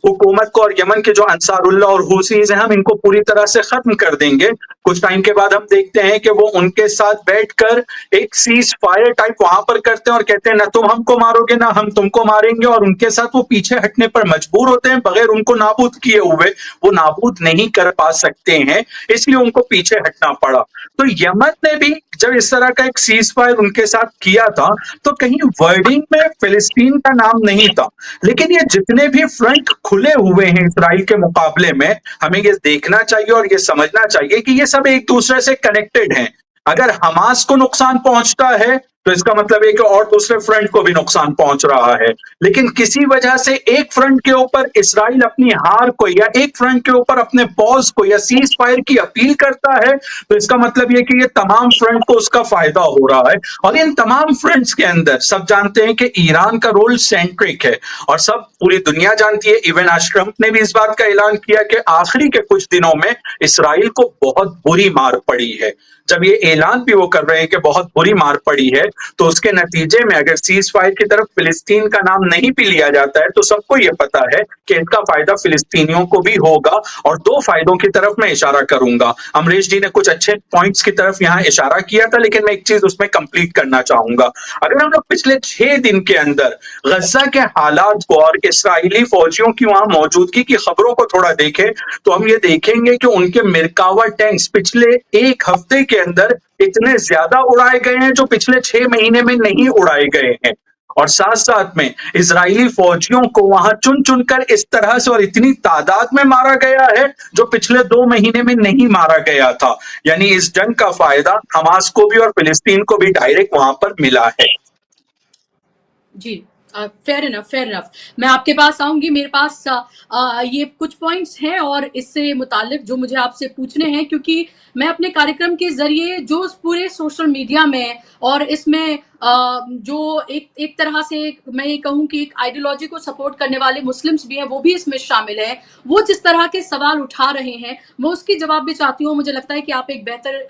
हुकूमत को और यमन के जो अंसारुल्लाह और हुसीज हैं, हम इनको पूरी तरह से खत्म कर देंगे। कुछ टाइम के बाद हम देखते हैं कि वो उनके साथ बैठकर एक सीज फायर टाइप वहां पर करते हैं और कहते हैं ना तुम हमको मारोगे ना हम तुमको मारेंगे, और उनके साथ वो पीछे हटने पर मजबूर होते हैं। बगैर उनको नाबूद किए हुए वो नाबूद नहीं कर पा सकते हैं, इसलिए उनको पीछे हटना पड़ा। तो यमन ने भी जब इस तरह का एक सीज फायर उनके साथ किया था, तो कहीं वर्डिंग में फिलिस्तीन का नाम नहीं था। लेकिन ये जितने भी फ्रंट खुले हुए हैं इसराइल के मुकाबले में, हमें ये देखना चाहिए और ये समझना चाहिए कि ये सब एक दूसरे से कनेक्टेड हैं। अगर हमास को नुकसान पहुंचता है तो इसका मतलब है कि और दूसरे फ्रंट को भी नुकसान पहुंच रहा है। लेकिन किसी वजह से एक फ्रंट के ऊपर इसराइल अपनी हार को, या एक फ्रंट के ऊपर अपने पॉज को या सीज फायर की अपील करता है, तो इसका मतलब यह कि ये तमाम फ्रंट को उसका फायदा हो रहा है। और इन तमाम फ्रंट्स के अंदर सब जानते हैं कि ईरान का रोल सेंट्रिक है, और सब पूरी दुनिया जानती है। इवन आज ट्रंप ने भी इस बात का ऐलान किया कि आखिरी के कुछ दिनों में इसराइल को बहुत बुरी मार पड़ी है। जब ये ऐलान भी वो कर रहे हैं कि बहुत बुरी मार पड़ी है, तो उसके नतीजे में अगर सीज फायर की तरफ फिलिस्तीन का नाम नहीं भी लिया जाता है, तो सबको ये पता है कि इनका फायदा फिलिस्तीनियों को भी होगा। और 2 फायदों की तरफ मैं इशारा करूंगा। अमरीश जी ने कुछ अच्छे पॉइंट्स की तरफ यहाँ इशारा किया था, लेकिन मैं एक चीज उसमें कंप्लीट करना चाहूंगा। अगर हम लोग पिछले 6 दिन के अंदर गजा के हालात को और इसराइली फौजियों की वहां मौजूदगी की खबरों को थोड़ा देखें, तो हम ये देखेंगे कि उनके मिर्कावा टैंक्स पिछले 1 हफ्ते के अंदर इतने ज्यादा उड़ाए गए हैं जो पिछले 6 महीने में नहीं उड़ाए गए हैं। और साथ साथ में इजरायली फौजियों को वहां चुन चुनकर इस तरह से और इतनी तादाद में मारा गया है जो पिछले 2 महीने में नहीं मारा गया था। यानी इस जंग का फायदा हमास को भी और फिलिस्तीन को भी डायरेक्ट वहां पर मिला है। जी, फेयर इनफ। मैं आपके पास आऊंगी। मेरे पास ये कुछ पॉइंट्स हैं और इससे मुतालिक जो मुझे आपसे पूछने हैं, क्योंकि मैं अपने कार्यक्रम के जरिए जो पूरे सोशल मीडिया में और इसमें जो एक तरह से मैं ये कहूं कि एक आइडियोलॉजी को सपोर्ट करने वाले मुस्लिम्स भी हैं, वो भी इसमें शामिल हैं। वो जिस तरह के सवाल उठा रहे हैं मैं उसकी जवाब भी चाहती हूँ। मुझे लगता है कि आप एक बेहतर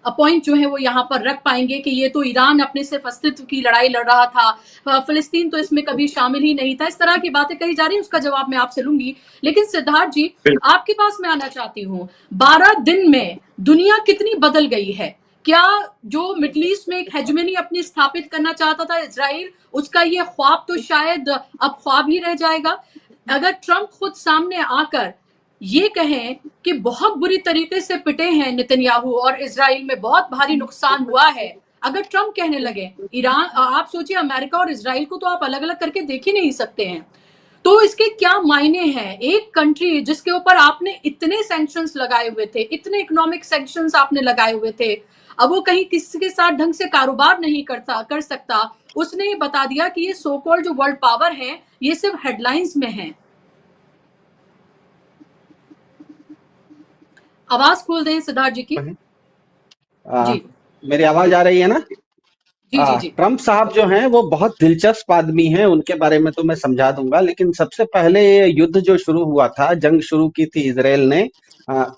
पॉइंट जो है वो यहाँ पर रख पाएंगे कि ये तो ईरान अपने सिर्फ अस्तित्व की लड़ाई लड़ रहा था, फिलिस्तीन तो इसमें कभी शामिल ही नहीं था। इस तरह की बातें कही जा रही हैं, उसका जवाब मैं आपसे लूंगी। लेकिन सिद्धार्थ जी, आपके पास मैं आना चाहती हूँ। 12 दिन में दुनिया कितनी बदल गई है। क्या जो मिडिल ईस्ट में एक हेजेमनी अपनी स्थापित करना चाहता था इजराइल, उसका ये ख्वाब तो शायद अब ख्वाब ही रह जाएगा। अगर ट्रंप खुद सामने आकर ये कहें कि बहुत बुरी तरीके से पिटे हैं नेतन्याहू और इजराइल में बहुत भारी नुकसान हुआ है, अगर ट्रंप कहने लगे, ईरान, आप सोचिए अमेरिका और इजराइल को तो आप अलग अलग करके देख ही नहीं सकते हैं, तो इसके क्या मायने हैं। एक कंट्री जिसके ऊपर आपने इतने सैंक्शंस लगाए हुए थे, इतने इकोनॉमिक सैंक्शंस आपने लगाए हुए थे, अब वो कहीं किसी के साथ ढंग से कारोबार नहीं कर सकता। उसने ये बता दिया कि ये सो कॉल्ड जो वर्ल्ड पावर है ये सिर्फ हेडलाइंस में है। आवाज खोल दें सिद्धार्थ जी की। जी, मेरी आवाज आ रही है ना? जी जी जी। ट्रंप साहब जो हैं वो बहुत दिलचस्प आदमी हैं, उनके बारे में तो मैं समझा दूंगा। लेकिन सबसे पहले ये युद्ध जो शुरू हुआ था, जंग शुरू की थी इजराइल ने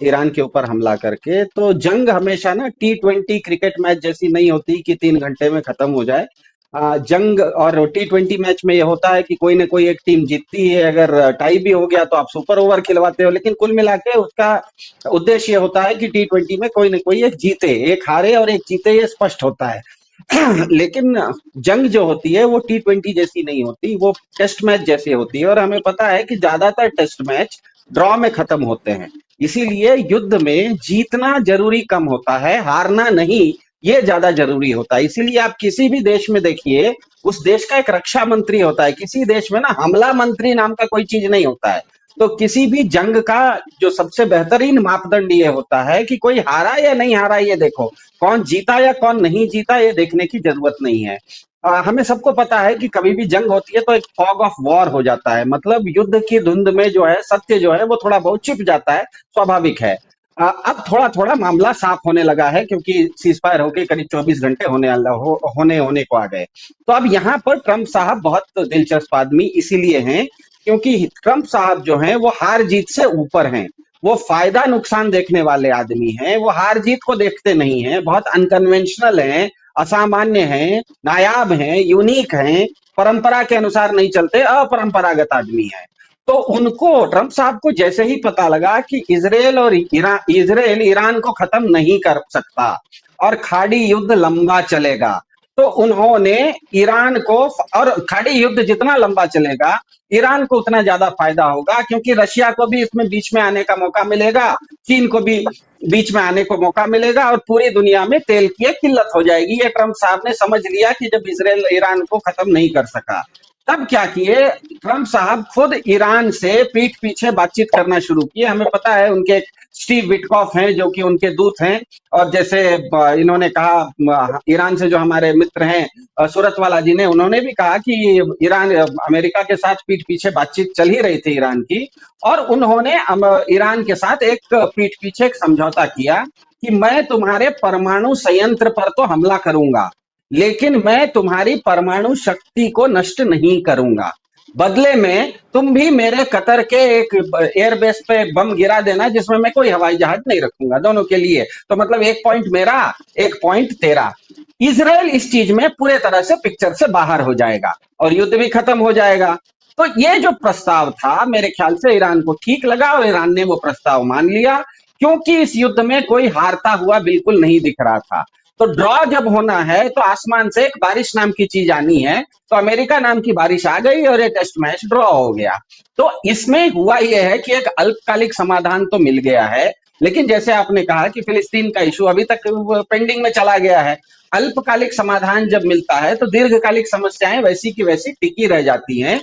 ईरान के ऊपर हमला करके। तो जंग हमेशा ना T20 क्रिकेट मैच जैसी नहीं होती कि 3 घंटे में खत्म हो जाए। जंग और T20 मैच में ये होता है कि कोई ना कोई एक टीम जीतती है, अगर टाई भी हो गया तो आप सुपर ओवर खिलवाते हो। लेकिन कुल मिला के उसका उद्देश्य ये होता है कि T20 में कोई ना कोई एक जीते, एक हारे और एक जीते, ये स्पष्ट होता है। लेकिन जंग जो होती है वो T20 जैसी नहीं होती, वो टेस्ट मैच जैसी होती है। और हमें पता है कि ज्यादातर टेस्ट मैच ड्रॉ में खत्म होते हैं। इसीलिए युद्ध में जीतना जरूरी कम होता है, हारना नहीं, ये ज्यादा जरूरी होता है। इसीलिए आप किसी भी देश में देखिए, उस देश का एक रक्षा मंत्री होता है। किसी देश में ना हमला मंत्री नाम का कोई चीज नहीं होता है। तो किसी भी जंग का जो सबसे बेहतरीन मापदंड ये होता है कि कोई हारा या नहीं हारा ये देखो, कौन जीता या कौन नहीं जीता ये देखने की जरूरत नहीं है। हमें सबको पता है कि कभी भी जंग होती है तो एक फॉग ऑफ वॉर हो जाता है, मतलब युद्ध की धुंध में जो है सत्य जो है वो थोड़ा बहुत छिप जाता है, स्वाभाविक है। अब थोड़ा थोड़ा मामला साफ होने लगा है, क्योंकि सीज फायर होके करीब 24 घंटे होने को आ गए। तो अब यहाँ पर ट्रंप साहब बहुत दिलचस्प आदमी इसीलिए हैं क्योंकि ट्रंप साहब जो हैं वो हार जीत से ऊपर हैं। वो फायदा नुकसान देखने वाले आदमी हैं, वो हार जीत को देखते नहीं हैं, बहुत अनकन्वेंशनल हैं, असामान्य हैं, नायाब हैं, यूनिक हैं, परंपरा के अनुसार नहीं चलते, अपरंपरागत आदमी हैं। तो उनको, ट्रंप साहब को जैसे ही पता लगा कि इजराइल ईरान को खत्म नहीं कर सकता और खाड़ी युद्ध लंबा चलेगा, तो उन्होंने ईरान को, और खाड़ी युद्ध जितना लंबा चलेगा ईरान को उतना ज्यादा फायदा होगा, क्योंकि रशिया को भी इसमें बीच में आने का मौका मिलेगा, चीन को भी बीच में आने को मौका मिलेगा और पूरी दुनिया में तेल की एक किल्लत हो जाएगी। ये ट्रंप साहब ने समझ लिया कि जब इजराइल ईरान को खत्म नहीं कर सका, तब क्या किए ट्रंप साहब, खुद ईरान से पीठ पीछे बातचीत करना शुरू किए। हमें पता है उनके स्टीव विटकॉफ हैं जो कि उनके दूत हैं, और जैसे इन्होंने कहा, ईरान से जो हमारे मित्र हैं सूरतवाला जी ने, उन्होंने भी कहा कि ईरान अमेरिका के साथ पीठ पीछे बातचीत चल ही रही थी ईरान की, और उन्होंने ईरान के साथ एक पीठ पीछे एक समझौता किया कि मैं तुम्हारे परमाणु संयंत्र पर तो हमला करूंगा, लेकिन मैं तुम्हारी परमाणु शक्ति को नष्ट नहीं करूंगा। बदले में तुम भी मेरे कतर के एक एयरबेस पे बम गिरा देना जिसमें मैं कोई हवाई जहाज नहीं रखूंगा, दोनों के लिए। तो मतलब एक पॉइंट मेरा, एक पॉइंट तेरा। इजराइल इस चीज में पूरे तरह से पिक्चर से बाहर हो जाएगा और युद्ध भी खत्म हो जाएगा। तो ये जो प्रस्ताव था, मेरे ख्याल से ईरान को ठीक लगा और ईरान ने वो प्रस्ताव मान लिया, क्योंकि इस युद्ध में कोई हारता हुआ बिल्कुल नहीं दिख रहा था। तो ड्रॉ जब होना है तो आसमान से एक बारिश नाम की चीज आनी है, तो अमेरिका नाम की बारिश आ गई और ये टेस्ट मैच ड्रॉ हो गया। तो इसमें हुआ यह है कि एक अल्पकालिक समाधान तो मिल गया है, लेकिन जैसे आपने कहा कि फिलिस्तीन का इशू अभी तक पेंडिंग में चला गया है। अल्पकालिक समाधान जब मिलता है तो दीर्घकालिक समस्याएं वैसी की वैसी टिकी रह जाती हैं।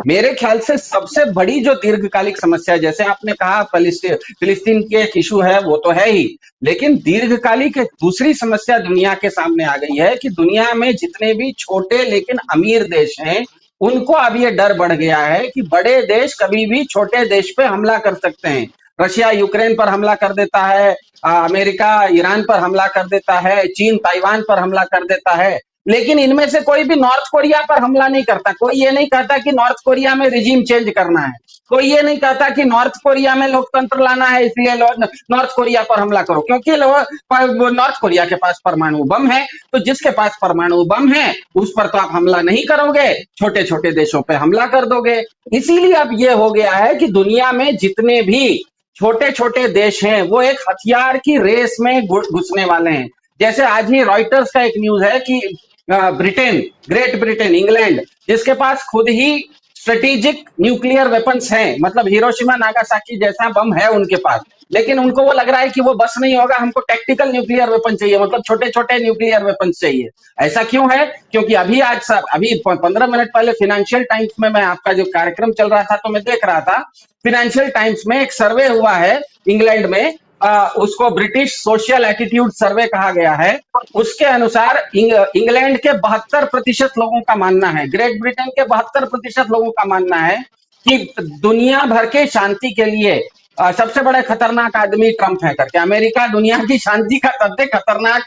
मेरे ख्याल से सबसे बड़ी जो दीर्घकालिक समस्या है, जैसे आपने कहा फिलिस्तीन की एक इशू है, वो तो है ही, लेकिन दीर्घकालिक एक दूसरी समस्या दुनिया के सामने आ गई है कि दुनिया में जितने भी छोटे लेकिन अमीर देश हैं, उनको अब ये डर बढ़ गया है कि बड़े देश कभी भी छोटे देश पे हमला कर सकते हैं। रशिया यूक्रेन पर हमला कर देता है, अमेरिका ईरान पर हमला कर देता है, चीन ताइवान पर हमला कर देता है, लेकिन इनमें से कोई भी नॉर्थ कोरिया पर हमला नहीं करता। कोई ये नहीं कहता कि नॉर्थ कोरिया में रिजीम चेंज करना है, कोई ये नहीं कहता कि नॉर्थ कोरिया में लोकतंत्र लाना है, इसलिए नॉर्थ कोरिया पर हमला करो, क्योंकि नॉर्थ कोरिया के पास परमाणु बम है। तो जिसके पास परमाणु बम है उस पर तो आप हमला नहीं करोगे, छोटे छोटे देशों पे हमला कर दोगे। इसीलिए अब ये हो गया है कि दुनिया में जितने भी छोटे छोटे देश हैं वो एक हथियार की रेस में घुसने वाले हैं। जैसे आज ही रॉयटर्स का एक न्यूज है कि ब्रिटेन, ग्रेट ब्रिटेन, इंग्लैंड, जिसके पास खुद ही स्ट्रेटेजिक न्यूक्लियर वेपन्स हैं, मतलब हिरोशिमा नागासाकी जैसा बम है उनके पास, लेकिन उनको वो लग रहा है कि वो बस नहीं होगा, हमको टैक्टिकल न्यूक्लियर वेपन चाहिए, मतलब छोटे छोटे न्यूक्लियर वेपन्स चाहिए। ऐसा क्यों है? क्योंकि अभी 15 मिनट पहले फाइनेंशियल टाइम्स में मैं आपका जो कार्यक्रम चल रहा था तो मैं देख रहा था, फाइनेंशियल टाइम्स में एक सर्वे हुआ है इंग्लैंड में, उसको ब्रिटिश सोशल एटीट्यूड सर्वे कहा गया है। उसके अनुसार इंग्लैंड के 72% लोगों का मानना है, ग्रेट ब्रिटेन के 72% लोगों का मानना है कि दुनिया भर के शांति के लिए सबसे बड़ा खतरनाक आदमी ट्रंप है करके। अमेरिका दुनिया की शांति का सबसे खतरनाक,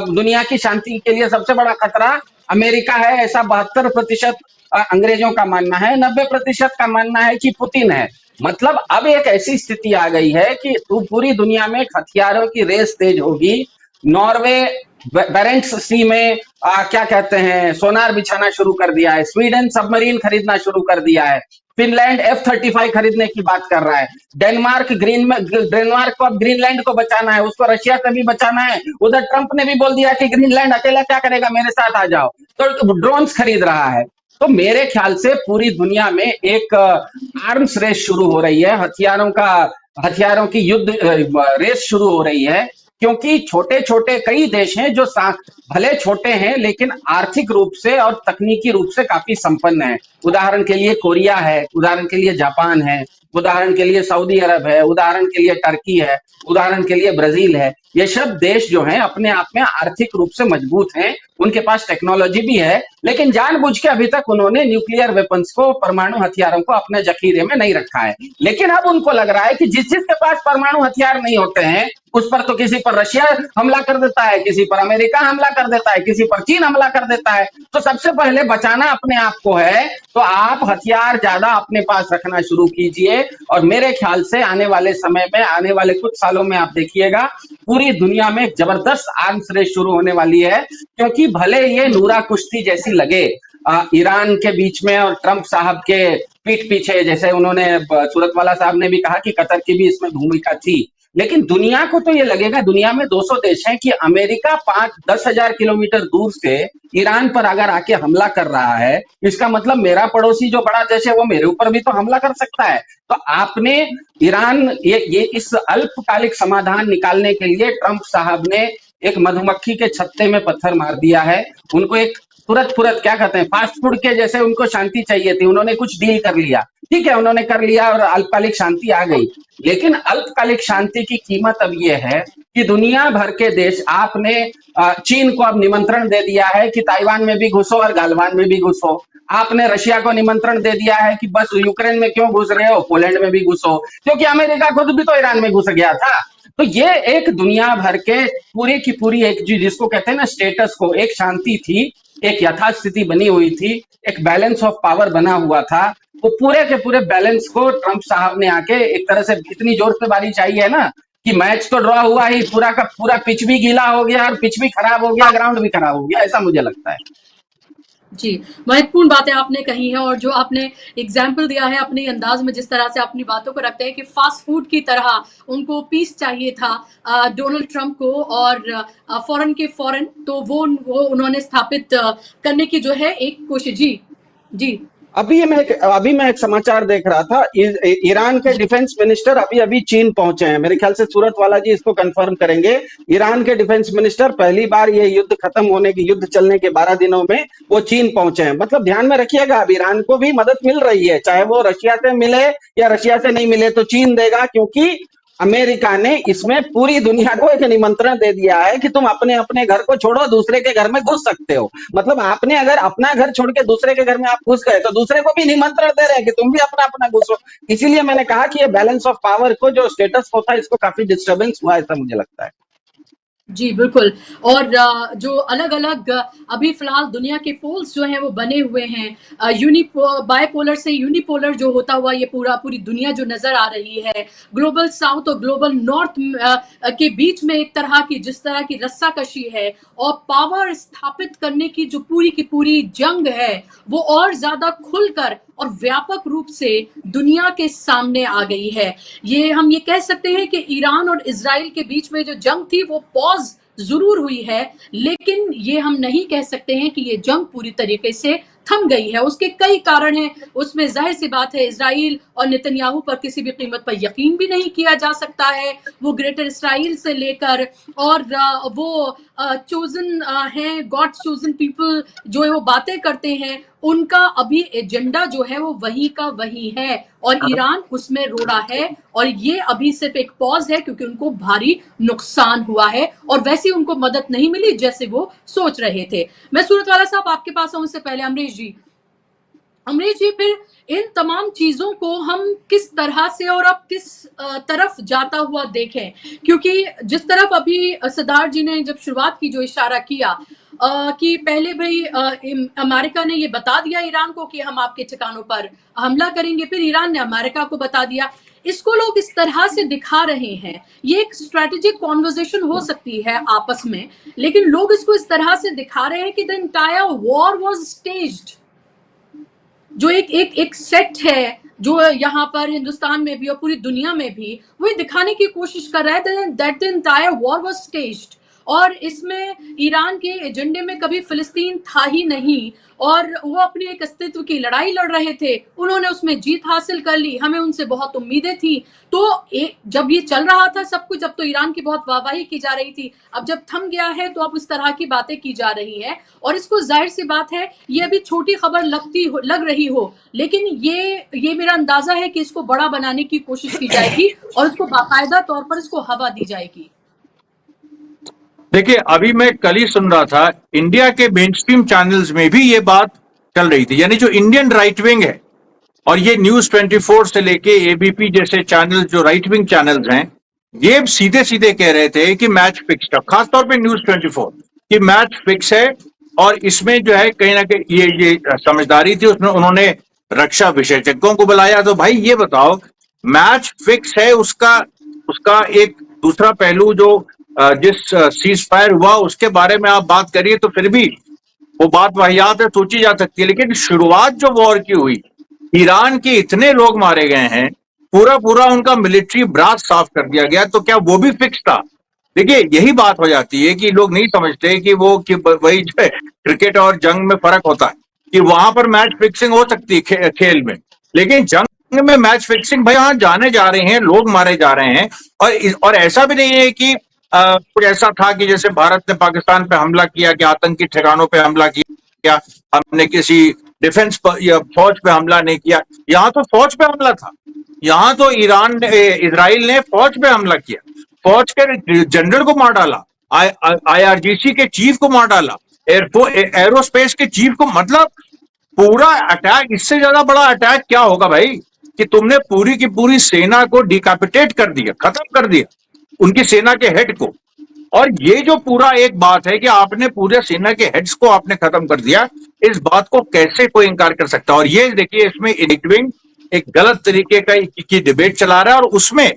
दुनिया की शांति के लिए सबसे बड़ा खतरा अमेरिका है, ऐसा 72% अंग्रेजों का मानना है। 90% का मानना है कि पुतिन है। मतलब अब एक ऐसी स्थिति आ गई है कि पूरी दुनिया में हथियारों की रेस तेज होगी। नॉर्वे बेरेंट्स सी में क्या कहते हैं, सोनार बिछाना शुरू कर दिया है। स्वीडन सबमरीन खरीदना शुरू कर दिया है। फिनलैंड F-35 खरीदने की बात कर रहा है। डेनमार्क को अब ग्रीनलैंड को बचाना है, उसको रशिया से भी बचाना है। उधर ट्रंप ने भी बोल दिया कि ग्रीनलैंड अकेला क्या करेगा, मेरे साथ आ जाओ, तो ड्रोन्स खरीद रहा है। तो मेरे ख्याल से पूरी दुनिया में एक आर्म्स रेस शुरू हो रही है, हथियारों की युद्ध रेस शुरू हो रही है, क्योंकि छोटे छोटे कई देश हैं जो भले छोटे हैं लेकिन आर्थिक रूप से और तकनीकी रूप से काफी संपन्न है। उदाहरण के लिए कोरिया है, उदाहरण के लिए जापान है, उदाहरण के लिए सऊदी अरब है, उदाहरण के लिए टर्की है, उदाहरण के लिए ब्राजील है। ये सब देश जो हैं अपने आप में आर्थिक रूप से मजबूत हैं, उनके पास टेक्नोलॉजी भी है, लेकिन जानबूझ के अभी तक उन्होंने न्यूक्लियर वेपन्स को, परमाणु हथियारों को अपने जखीरे में नहीं रखा है। लेकिन अब उनको लग रहा है कि जिस जिसके पास परमाणु हथियार नहीं होते हैं उस पर तो किसी पर रशिया हमला कर देता है, किसी पर अमेरिका हमला कर देता है, किसी पर चीन हमला कर देता है। तो सबसे पहले बचाना अपने आप को है, तो आप हथियार ज्यादा अपने पास रखना शुरू कीजिए। और मेरे ख्याल से आने वाले समय में, आने वाले कुछ सालों में आप देखिएगा पूरी दुनिया में एक जबरदस्त आर्म्स रेस शुरू होने वाली है। क्योंकि भले ये नूरा कुश्ती जैसी लगे ईरान के बीच में और ट्रंप साहब के पीठ पीछे, जैसे उन्होंने सूरतवाला साहब ने भी कहा कि कतर की भी इसमें भूमिका थी, लेकिन दुनिया को तो ये लगेगा, दुनिया में 200 देश हैं, कि अमेरिका 5-10 हजार किलोमीटर दूर से ईरान पर अगर आके हमला कर रहा है, इसका मतलब मेरा पड़ोसी जो बड़ा देश है वो मेरे ऊपर भी तो हमला कर सकता है। तो आपने ईरान ये इस अल्पकालिक समाधान निकालने के लिए ट्रंप साहब ने एक मधुमक्खी के छत्ते में पत्थर मार दिया है। उनको एक तुरंत क्या कहते हैं, फास्ट फूड के जैसे उनको शांति चाहिए थी, उन्होंने कुछ डील कर लिया, ठीक है, उन्होंने कर लिया और अल्पकालिक शांति आ गई। लेकिन अल्पकालिक शांति की कीमत अब यह है कि दुनिया भर के देश, आपने चीन को अब निमंत्रण दे दिया है कि ताइवान में भी घुसो और गालवान में भी घुसो। आपने रशिया को निमंत्रण दे दिया है कि बस यूक्रेन में क्यों घुस रहे हो, पोलैंड में भी घुसो, क्योंकि अमेरिका खुद भी तो ईरान में घुस गया था। तो ये एक दुनिया भर के पूरे की पूरी एक जिसको कहते हैं ना स्टेटस को, एक शांति थी, एक यथास्थिति बनी हुई थी, एक बैलेंस ऑफ पावर बना हुआ था। वो पूरे के पूरे बैलेंस को ट्रंप साहब ने आके एक तरह से इतनी जोर से बारी चाहिए ना कि मैच तो ड्रॉ हुआ ही, पूरा का पूरा पिच भी गीला हो गया और पिच भी खराब हो गया, ग्राउंड भी खराब हो गया, ऐसा मुझे लगता है। जी, महत्वपूर्ण बातें आपने कही हैं और जो आपने एग्जाम्पल दिया है अपने अंदाज में, जिस तरह से अपनी बातों को रखते हैं कि फास्ट फूड की तरह उनको पीस चाहिए था डोनाल्ड ट्रंप को, और फौरन के फौरन तो वो उन्होंने स्थापित करने की जो है एक कोशिश। जी जी अभी मैं एक समाचार देख रहा था। ईरान के डिफेंस मिनिस्टर अभी अभी चीन पहुंचे हैं। मेरे ख्याल से सूरत वाला जी इसको कंफर्म करेंगे। ईरान के डिफेंस मिनिस्टर पहली बार ये युद्ध चलने के 12 दिनों में वो चीन पहुंचे हैं। मतलब ध्यान में रखिएगा, अब ईरान को भी मदद मिल रही है, चाहे वो रशिया से मिले या रशिया से नहीं मिले तो चीन देगा, क्योंकि अमेरिका ने इसमें पूरी दुनिया को एक निमंत्रण दे दिया है कि तुम अपने अपने घर को छोड़ो, दूसरे के घर में घुस सकते हो। मतलब आपने अगर अपना घर छोड़ के दूसरे के घर में आप घुस गए तो दूसरे को भी निमंत्रण दे रहे हैं कि तुम भी अपना अपना घुसो। इसीलिए मैंने कहा कि ये बैलेंस ऑफ पावर को जो स्टेटस होता है इसको काफी डिस्टर्बेंस हुआ, ऐसा मुझे लगता है। जी बिल्कुल। और जो अलग अलग अभी फिलहाल दुनिया के पोल्स जो हैं वो बने हुए हैं, बायपोलर से यूनिपोलर जो होता हुआ ये पूरी दुनिया जो नजर आ रही है, ग्लोबल साउथ और ग्लोबल नॉर्थ के बीच में एक तरह की जिस तरह की रस्साकशी है और पावर स्थापित करने की जो पूरी जंग है वो और ज्यादा खुलकर और व्यापक रूप से दुनिया के सामने आ गई है। हम ये कह सकते हैं कि ईरान और इजराइल के बीच में जो जंग थी वो पॉज जरूर हुई है, लेकिन ये हम नहीं कह सकते हैं कि ये जंग पूरी तरीके से थम गई है। उसके कई कारण हैं, उसमें जाहिर सी बात है इजराइल और नेतन्याहू पर किसी भी कीमत पर यकीन भी नहीं किया जा सकता है। वो ग्रेटर इसराइल से लेकर और वो चोजन हैं, गॉड चोजन पीपल जो है वो बातें करते हैं, उनका अभी एजेंडा जो है वो वही का वही है और ईरान उसमें रोड़ा है और ये अभी सिर्फ एक पॉज है क्योंकि उनको भारी नुकसान हुआ है और वैसे उनको मदद नहीं मिली जैसे वो सोच रहे थे। मैं सूरतवाला साहब आपके पास आऊं, उससे पहले अमरीश जी फिर इन तमाम चीजों को हम किस तरह से और अब किस तरफ जाता हुआ देखें, क्योंकि जिस तरफ अभी सिद्धार्थ जी ने जब शुरुआत की जो इशारा किया कि पहले भाई अमेरिका ने ये बता दिया ईरान को कि हम आपके ठिकानों पर हमला करेंगे, फिर ईरान ने अमेरिका को बता दिया। इसको लोग इस तरह से दिखा रहे हैं, ये एक स्ट्रेटेजिक कॉन्वर्सेशन हो सकती है आपस में, लेकिन लोग इसको इस तरह से दिखा रहे हैं कि the entire war was staged, जो एक सेट है जो यहाँ पर हिंदुस्तान में भी और पूरी दुनिया में भी वो दिखाने की कोशिश कर रहा है that the entire war was staged. और इसमें ईरान के एजेंडे में कभी फिलिस्तीन था ही नहीं और वो अपने एक अस्तित्व की लड़ाई लड़ रहे थे, उन्होंने उसमें जीत हासिल कर ली, हमें उनसे बहुत उम्मीदें थी। तो जब ये चल रहा था सब कुछ, जब तो ईरान की बहुत वाहवाही की जा रही थी, अब जब थम गया है तो अब इस तरह की बातें की जा रही है और इसको जाहिर सी बात है ये अभी छोटी खबर लग रही हो, लेकिन ये मेरा अंदाजा है कि इसको बड़ा बनाने की कोशिश की जाएगी और इसको बाकायदा तौर पर इसको हवा दी जाएगी। देखिए, अभी मैं कल ही सुन रहा था इंडिया के मेनस्ट्रीम चैनल्स में भी ये बात चल रही थी, यानी जो इंडियन राइट विंग है और ये न्यूज 24 से लेके एबीपी जैसे चैनल जो राइट विंग चैनल्स हैं, ये सीधे सीधे कह रहे थे कि मैच फिक्स है, खासतौर पे न्यूज 24 कि मैच फिक्स है और इसमें जो है कहीं ना कहीं ये समझदारी थी, उसमें उन्होंने रक्षा विशेषज्ञों को बुलाया। तो भाई ये बताओ, मैच फिक्स है, उसका एक दूसरा पहलू जो जिस सीज फायर हुआ उसके बारे में आप बात करिए तो फिर भी वो बात वाहियात है, सोची जा सकती है, लेकिन शुरुआत जो वॉर की हुई, ईरान के इतने लोग मारे गए हैं, पूरा उनका मिलिट्री ब्रास साफ कर दिया गया, तो क्या वो भी फिक्स था? देखिए, यही बात हो जाती है कि लोग नहीं समझते कि वही जो है क्रिकेट और जंग में फर्क होता है कि वहां पर मैच फिक्सिंग हो सकती है खेल में, लेकिन जंग में मैच फिक्सिंग भाई वहां जाने जा रहे हैं, लोग मारे जा रहे हैं। और ऐसा भी नहीं है कि कुछ ऐसा था कि जैसे भारत ने पाकिस्तान पे हमला किया, कि आतंकी ठिकानों पे हमला किया, हमने किसी डिफेंस पर या फौज पे हमला नहीं किया। यहाँ तो फौज पे हमला था, यहाँ तो इजराइल ने फौज पे हमला किया, फौज के जनरल को मार डाला, आईआरजीसी के चीफ को मार डाला, एरोस्पेस के चीफ को, मतलब पूरा अटैक। इससे ज्यादा बड़ा अटैक क्या होगा भाई, कि तुमने पूरी की पूरी सेना को डिकैपिटेट कर दिया, खत्म कर दिया, उनकी सेना के हेड को। और ये जो पूरा एक बात है कि आपने पूरे सेना के हेड्स को आपने खत्म कर दिया, इस बात को कैसे कोई इंकार कर सकता है? और ये देखिए, इसमें राइट विंग एक गलत तरीके की डिबेट चला रहा है और उसमें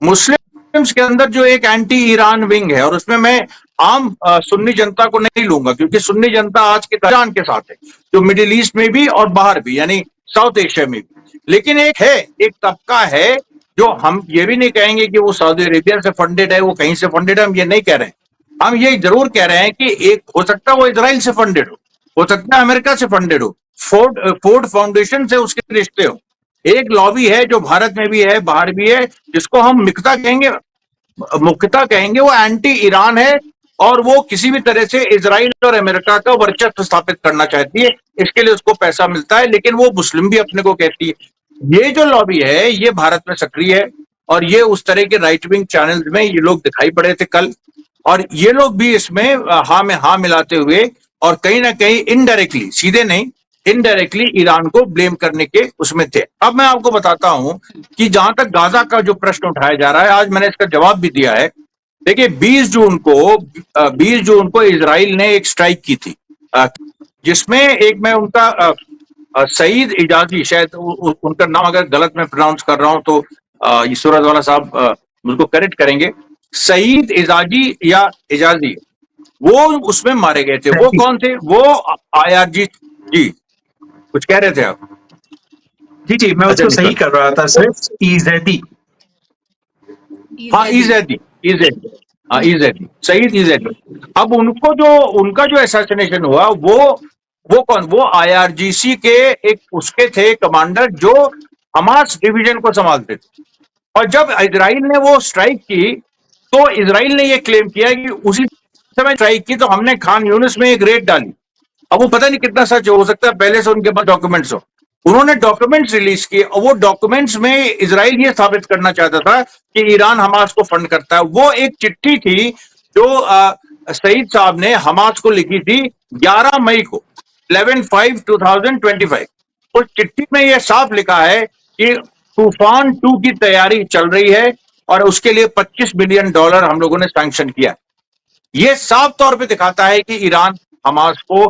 मुस्लिम्स के अंदर जो एक एंटी ईरान विंग है, और उसमें मैं आम सुन्नी जनता को नहीं लूंगा, क्योंकि सुन्नी जनता आज के ईरान के साथ है, जो मिडिल ईस्ट में भी और बाहर भी, यानी साउथ एशिया में भी। लेकिन एक तबका है जो हम ये भी नहीं कहेंगे कि वो सऊदी अरेबिया से फंडेड है, वो कहीं से फंडेड है, हम ये नहीं कह रहे हैं। हम ये जरूर कह रहे हैं कि एक हो सकता है वो इजराइल से फंडेड हो, हो सकता है अमेरिका से फंडेड हो, फोर्ड फाउंडेशन से उसके रिश्ते हो। एक लॉबी है जो भारत में भी है, बाहर भी है, जिसको हम मुख्यतः कहेंगे वो एंटी ईरान है, और वो किसी भी तरह से इजराइल और अमेरिका का वर्चस्व स्थापित करना चाहती है। इसके लिए उसको पैसा मिलता है, लेकिन वो मुस्लिम भी अपने को कहती है। ये जो लॉबी है ये भारत में सक्रिय है, और ये उस तरह के राइट विंग चैनल्स में ये लोग दिखाई पड़े थे कल, और ये लोग भी इसमें हाँ में हाँ मिलाते हुए, और कहीं ना कहीं इनडायरेक्टली, सीधे नहीं, इनडायरेक्टली ईरान को ब्लेम करने के उसमें थे। अब मैं आपको बताता हूं कि जहां तक गाजा का जो प्रश्न उठाया जा रहा है, आज मैंने इसका जवाब भी दिया है। देखिए 20 जून को इजराइल ने एक स्ट्राइक की थी, जिसमें एक मैं उनका सईद इजाजी, शायद उनका नाम अगर गलत मैं प्रोनाउंस कर रहा हूं तो ये सूरज वाला साहब मुझको करेक्ट करेंगे, सईद इजाजी या इजाजी, वो उसमें मारे गए थे। वो कौन थे? वो IRG जी, कुछ कह रहे थे आप? जी मैं उसको सही कर रहा था सर, ईजैदी। हाँ इजैदी, सईद इजैदी। अब उनका जो असैसिनेशन हुआ, वो कौन? वो IRGC के एक उसके थे कमांडर, जो हमास डिवीजन को संभालते थे। और जब इजराइल ने वो स्ट्राइक की, तो इजराइल ने ये क्लेम किया कि उसी समय स्ट्राइक की तो हमने खान यूनिस में एक रेड डाली। अब वो पता नहीं कितना सच हो सकता है, पहले से उनके पास डॉक्यूमेंट्स हो। उन्होंने डॉक्यूमेंट्स रिलीज किए, और वो डॉक्यूमेंट्स में इजराइल ये साबित करना चाहता था कि ईरान हमास को फंड करता है। वो एक चिट्ठी थी जो सईद साहब ने हमास को लिखी थी 11 मई को, 11/5/2025। उस चिट्ठी में यह साफ लिखा है कि तूफान 2 की तैयारी चल रही है, और उसके लिए $25 बिलियन हम लोगों ने सैंक्शन किया। यह साफ तौर पे दिखाता है कि ईरान हमास को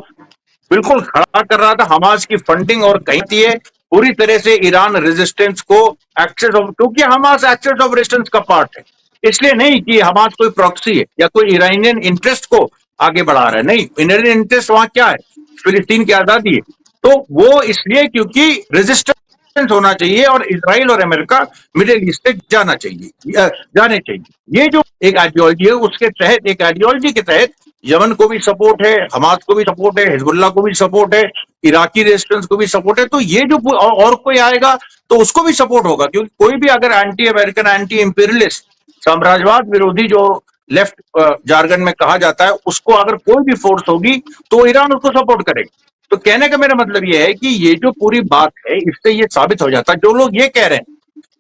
बिल्कुल खड़ा कर रहा था, हमास की फंडिंग और कहीं है पूरी तरह से ईरान रेजिस्टेंस को एक्सेस ऑफ, क्योंकि हमास एक्सेस ऑफ रेजिस्टेंस का पार्ट है, इसलिए नहीं कि हमास कोई प्रॉक्सी है या कोई ईरानियन इंटरेस्ट को आगे बढ़ा रहा है। नहीं, ईरानियन इंटरेस्ट वहां क्या है? फिलिस्तीन की आजादी है। तो वो इसलिए क्योंकि रेजिस्टेंस होना चाहिए, और इजराइल और अमेरिका मिडिल ईस्ट तक जाने चाहिए। ये जो एक आइडियोलॉजी है, उसके तहत, एक आइडियोलॉजी के तहत यमन को भी सपोर्ट है, हमास को भी सपोर्ट है, हिजबुल्लाह को भी सपोर्ट है, इराकी रेजिस्टेंस को भी सपोर्ट है। तो ये जो और कोई आएगा तो उसको भी सपोर्ट होगा, क्योंकि कोई भी अगर एंटी अमेरिकन, एंटी इंपीरियलिस्ट, साम्राज्यवाद विरोधी जो लेफ्ट जार्गन में कहा जाता है, उसको अगर कोई भी फोर्स होगी तो ईरान उसको सपोर्ट करेगा। तो कहने का मेरा मतलब ये है कि ये जो पूरी बात है, इससे ये साबित हो जाता है, जो लोग ये कह रहे हैं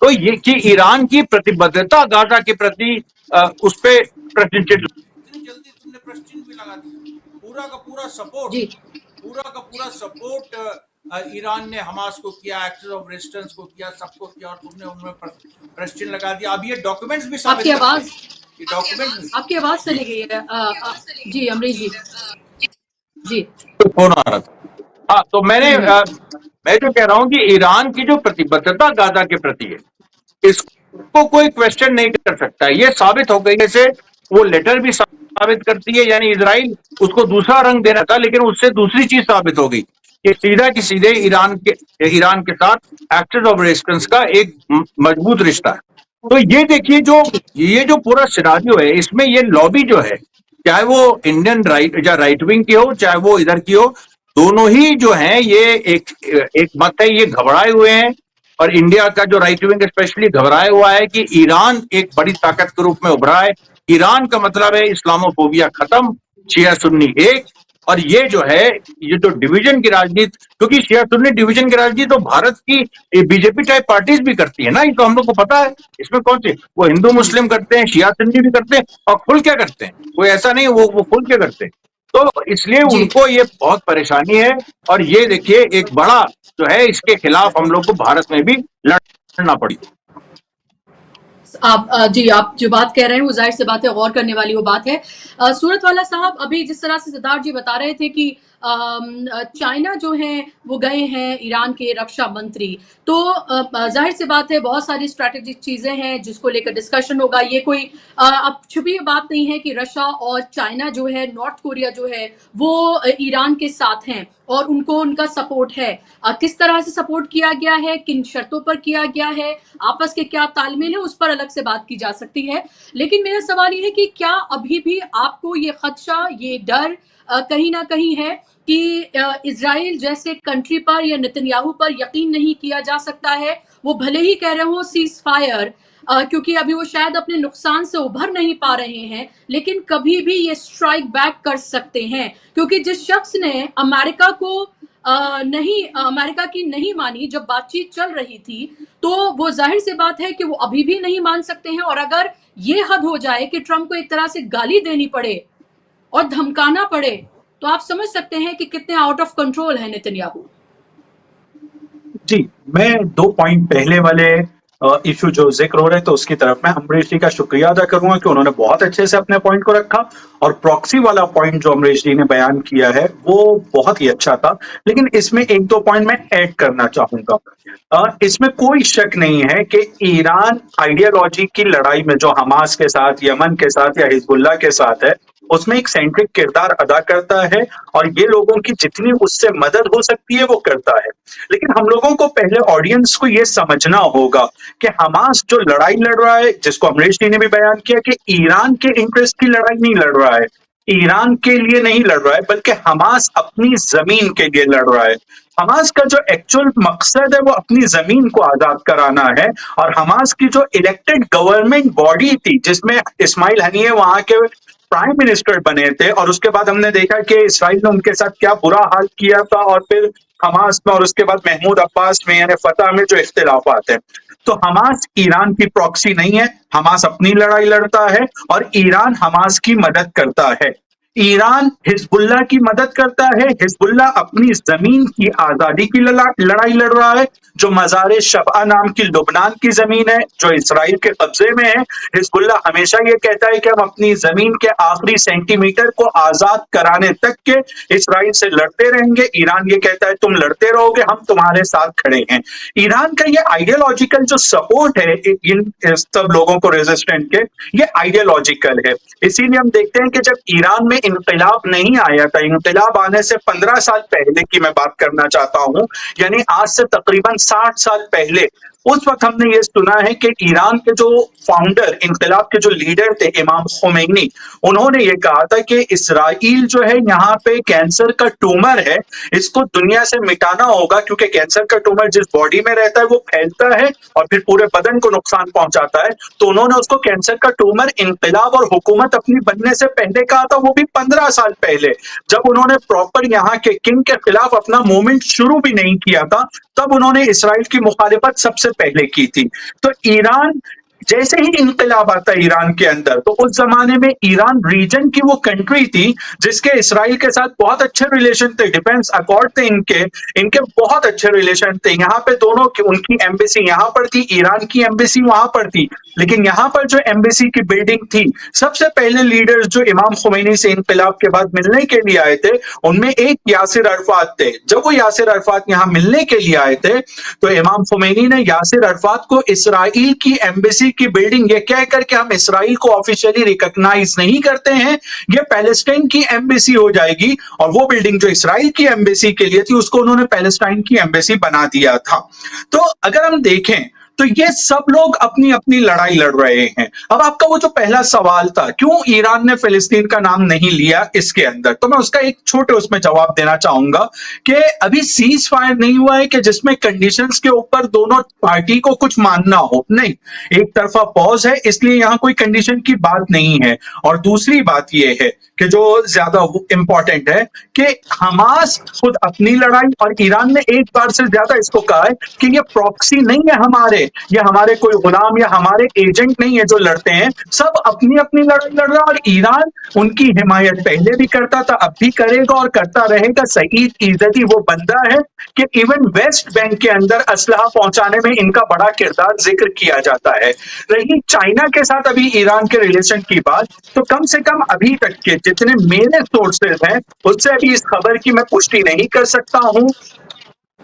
तो ये कि ईरान की प्रतिबद्धता गाजा के प्रति उस पर प्रश्न चिन्ह, जल्दी तुमने प्रश्न चिन्ह भी लगा दिया। पूरा का पूरा सपोर्ट ईरान ने हमास को किया, एक्सेस ऑफ रेजिस्टेंस को किया, सबको किया, और तुमने उनमें प्रश्न चिन्ह लगा दिया। अब ये डॉक्यूमेंट्स भी साबित आपकी आवाज आपकी आवाज चली गई है जी अमरीश जी फोन आ रहा था। हाँ, तो मैं जो कह रहा हूं कि ईरान की जो प्रतिबद्धता गाजा के प्रति है, इसको कोई क्वेश्चन नहीं कर सकता। ये साबित हो गई से वो लेटर भी साबित करती है, यानी इजराइल उसको दूसरा रंग देना था, लेकिन उससे दूसरी चीज साबित हो गई कि सीधे ईरान के साथ एक्सेस ऑफ रेजिस्टेंस का एक मजबूत रिश्ता है। तो ये देखिए, ये जो पूरा सिनारियो है, इसमें ये लॉबी जो है, चाहे वो इंडियन राइट विंग की हो, चाहे वो इधर की हो, दोनों ही जो है ये एक मत है, ये घबराए हुए हैं। और इंडिया का जो राइट विंग स्पेशली घबराया हुआ है कि ईरान एक बड़ी ताकत के रूप में उभरा है। ईरान का मतलब है इस्लामोफोबिया खत्म, शिया सुन्नी एक, और ये जो है, ये जो डिवीजन की राजनीति, क्योंकि शिया सुन्नी डिवीजन की राजनीति तो भारत की बीजेपी टाइप पार्टीज भी करती है ना, ये तो हम लोग को पता है। इसमें कौन सी, वो हिंदू मुस्लिम करते हैं, शिया सुन्नी भी करते हैं, और खुल क्या करते हैं, कोई ऐसा नहीं वो खुल क्या करते हैं। तो इसलिए उनको ये बहुत परेशानी है, और ये देखिए एक बड़ा जो है, इसके खिलाफ हम लोग को भारत में भी लड़ना पड़ी। आप जो बात कह रहे हैं वो जाहिर सी बात है, गौर करने वाली वो बात है। सूरत वाला साहब, अभी जिस तरह से सिद्धार्थ जी बता रहे थे कि चाइना जो है वो गए हैं ईरान के रक्षा मंत्री, तो जाहिर सी बात है बहुत सारी स्ट्रैटेजिक चीजें हैं जिसको लेकर डिस्कशन होगा। ये कोई अब छुपी बात नहीं है कि रशिया और चाइना जो है, नॉर्थ कोरिया जो है वो ईरान के साथ हैं और उनको उनका सपोर्ट है। किस तरह से सपोर्ट किया गया है, किन शर्तों पर किया गया है, आपस के क्या तालमेल है, उस पर अलग से बात की जा सकती है। लेकिन मेरा सवाल ये है कि क्या अभी भी आपको ये खदशा, ये डर कहीं ना कहीं है कि इजराइल जैसे कंट्री पर या नेतन्याहू पर यकीन नहीं किया जा सकता है। वो भले ही कह रहे हो सीज फायर, क्योंकि अभी वो शायद अपने नुकसान से उभर नहीं पा रहे हैं, लेकिन कभी भी ये स्ट्राइक बैक कर सकते हैं, क्योंकि जिस शख्स ने अमेरिका को अमेरिका की नहीं मानी जब बातचीत चल रही थी, तो वो जाहिर सी बात है कि वो अभी भी नहीं मान सकते हैं। और अगर ये हद हो जाए कि ट्रंप को एक तरह से गाली देनी पड़े और धमकाना पड़े, तो आप समझ सकते हैं कि कितने आउट ऑफ कंट्रोल है नेतन्याहू। जी, मैं 2 पॉइंट पहले वाले इश्यू जो जिक्र हो रहे थे उसकी तरफ मैं अमरीश जी का शुक्रिया अदा करूंगा कि उन्होंने बहुत अच्छे से अपने पॉइंट को रखा, और प्रॉक्सी वाला पॉइंट जो अमरीश जी ने बयान किया है वो बहुत ही अच्छा था। लेकिन इसमें 1-2 पॉइंट मैं ऐड करना चाहूंगा। इसमें कोई शक नहीं है कि ईरान आइडियोलॉजी की लड़ाई में जो हमास के साथ, यमन के साथ या हिजबुल्लाह के साथ है, उसमें एक सेंट्रिक किरदार अदा करता है, और ये लोगों की जितनी उससे मदद हो सकती है वो करता है। लेकिन हम लोगों को पहले ऑडियंस को ये समझना होगा कि हमास जो लड़ाई लड़ रहा है, जिसको अमरीश जी ने भी बयान किया कि ईरान के इंटरेस्ट की लड़ाई नहीं लड़ रहा है, ईरान के लिए नहीं लड़ रहा है, बल्कि हमास अपनी जमीन के लिए लड़ रहा है। हमास का जो एक्चुअल मकसद है वो अपनी जमीन को आजाद कराना है, और हमास की जो इलेक्टेड गवर्नमेंट बॉडी थी जिसमें इस्माइल हनीय वहां के प्राइम मिनिस्टर बने थे, और उसके बाद हमने देखा कि इसराइल ने उनके साथ क्या बुरा हाल किया था, और फिर हमास में और उसके बाद महमूद अब्बास में यानी फतह में जो इख्तिलाफात है। तो हमास ईरान की प्रॉक्सी नहीं है, हमास अपनी लड़ाई लड़ता है और ईरान हमास की मदद करता है। ईरान हिजबुल्लाह की मदद करता है, हिजबुल्लाह अपनी जमीन की आजादी की लड़ाई लड़ रहा है, जो मज़ार शबआ नाम की लुबनान की जमीन है जो इसराइल के कब्जे में है। हिजबुल्लाह हमेशा ये कहता है कि हम अपनी जमीन के आखिरी सेंटीमीटर को आजाद कराने तक के इसराइल से लड़ते रहेंगे। ईरान ये कहता है तुम लड़ते रहोगे, हम तुम्हारे साथ खड़े हैं। ईरान का ये आइडियोलॉजिकल जो सपोर्ट है इन सब लोगों को रेजिस्टेंट के, ये आइडियोलॉजिकल है। इसीलिए हम देखते हैं कि जब ईरान में इंकलाब नहीं आया था, इंकलाब आने से 15 साल पहले की मैं बात करना चाहता हूं, यानी आज से तकरीबन 60 साल पहले, उस वक्त हमने ये सुना है कि ईरान के जो फाउंडर, इंकलाब के जो लीडर थे इमाम खुमैनी, उन्होंने ये कहा था कि इसराइल जो है यहाँ पे कैंसर का ट्यूमर है, इसको दुनिया से मिटाना होगा, क्योंकि कैंसर का ट्यूमर जिस बॉडी में रहता है वो फैलता है और फिर पूरे बदन को नुकसान पहुंचाता है। तो उन्होंने उसको कैंसर का ट्यूमर इंकलाब और हुकूमत अपनी बनने से पहले कहा था, वो भी 15 साल पहले, जब उन्होंने प्रॉपर यहाँ के किंग के खिलाफ अपना मूवमेंट शुरू भी नहीं किया था, तब उन्होंने इसराइल की मुखालिफत सबसे पहले की थी। तो ईरान जैसे ही इंकलाब आता है ईरान के अंदर, तो उस जमाने में ईरान रीजन की वो कंट्री थी जिसके इसराइल के साथ बहुत अच्छे रिलेशन थे, डिफेंस अकॉर्ड थे इनके बहुत अच्छे रिलेशन थे। यहाँ पे दोनों की, उनकी एम्बेसी यहाँ पर थी, ईरान की एम्बेसी वहां पर थी। लेकिन यहाँ पर जो एम्बेसी की बिल्डिंग थी, सबसे पहले लीडर्स जो इमाम खुमैनी से इंकलाब के बाद मिलने के लिए आए थे, उनमें एक यासिर अरफात थे। जब वो यासिर अरफात यहाँ मिलने के लिए आए थे, तो इमाम खुमैनी ने यासिर अरफात को इसराइल की एम्बेसी की बिल्डिंग ये कह करके हम इसराइल को ऑफिशियली रिकॉग्नाइज नहीं करते हैं, ये पैलेस्टाइन की एम्बेसी हो जाएगी, और वो बिल्डिंग जो इसराइल की एम्बेसी के लिए थी उसको उन्होंने पैलेस्टाइन की एम्बेसी बना दिया था। तो अगर हम देखें तो ये सब लोग अपनी अपनी लड़ाई लड़ रहे हैं। अब आपका वो जो पहला सवाल था, क्यों ईरान ने फिलिस्तीन का नाम नहीं लिया इसके अंदर, तो मैं उसका एक छोटे उसमें जवाब देना चाहूंगा कि अभी सीज फायर नहीं हुआ है कि जिसमें कंडीशंस के ऊपर दोनों पार्टी को कुछ मानना हो, नहीं, एक तरफा पॉज है, इसलिए यहां कोई कंडीशन की बात नहीं है। और दूसरी बात यह है कि जो ज्यादा इंपॉर्टेंट है कि हमास खुद अपनी लड़ाई, और ईरान ने एक बार से ज्यादा इसको कहा है कि ये प्रॉक्सी नहीं है हमारे, ये हमारे कोई गुलाम या हमारे एजेंट नहीं है जो लड़ते हैं, सब अपनी अपनी लड़ाई लड़ रहा है। और ईरान उनकी हिमायत पहले भी करता था, अब भी करेगा और करता रहेगा। सईद इज़्ज़ती वो बंदा है कि इवन वेस्ट बैंक के अंदर असलहा पहुंचाने में इनका बड़ा किरदार जिक्र किया जाता है। रही चाइना के साथ अभी ईरान के रिलेशन की बात, तो कम से कम अभी तक के जितने मेरे सोर्सेज हैं उससे अभी इस खबर की मैं पुष्टि नहीं कर सकता हूं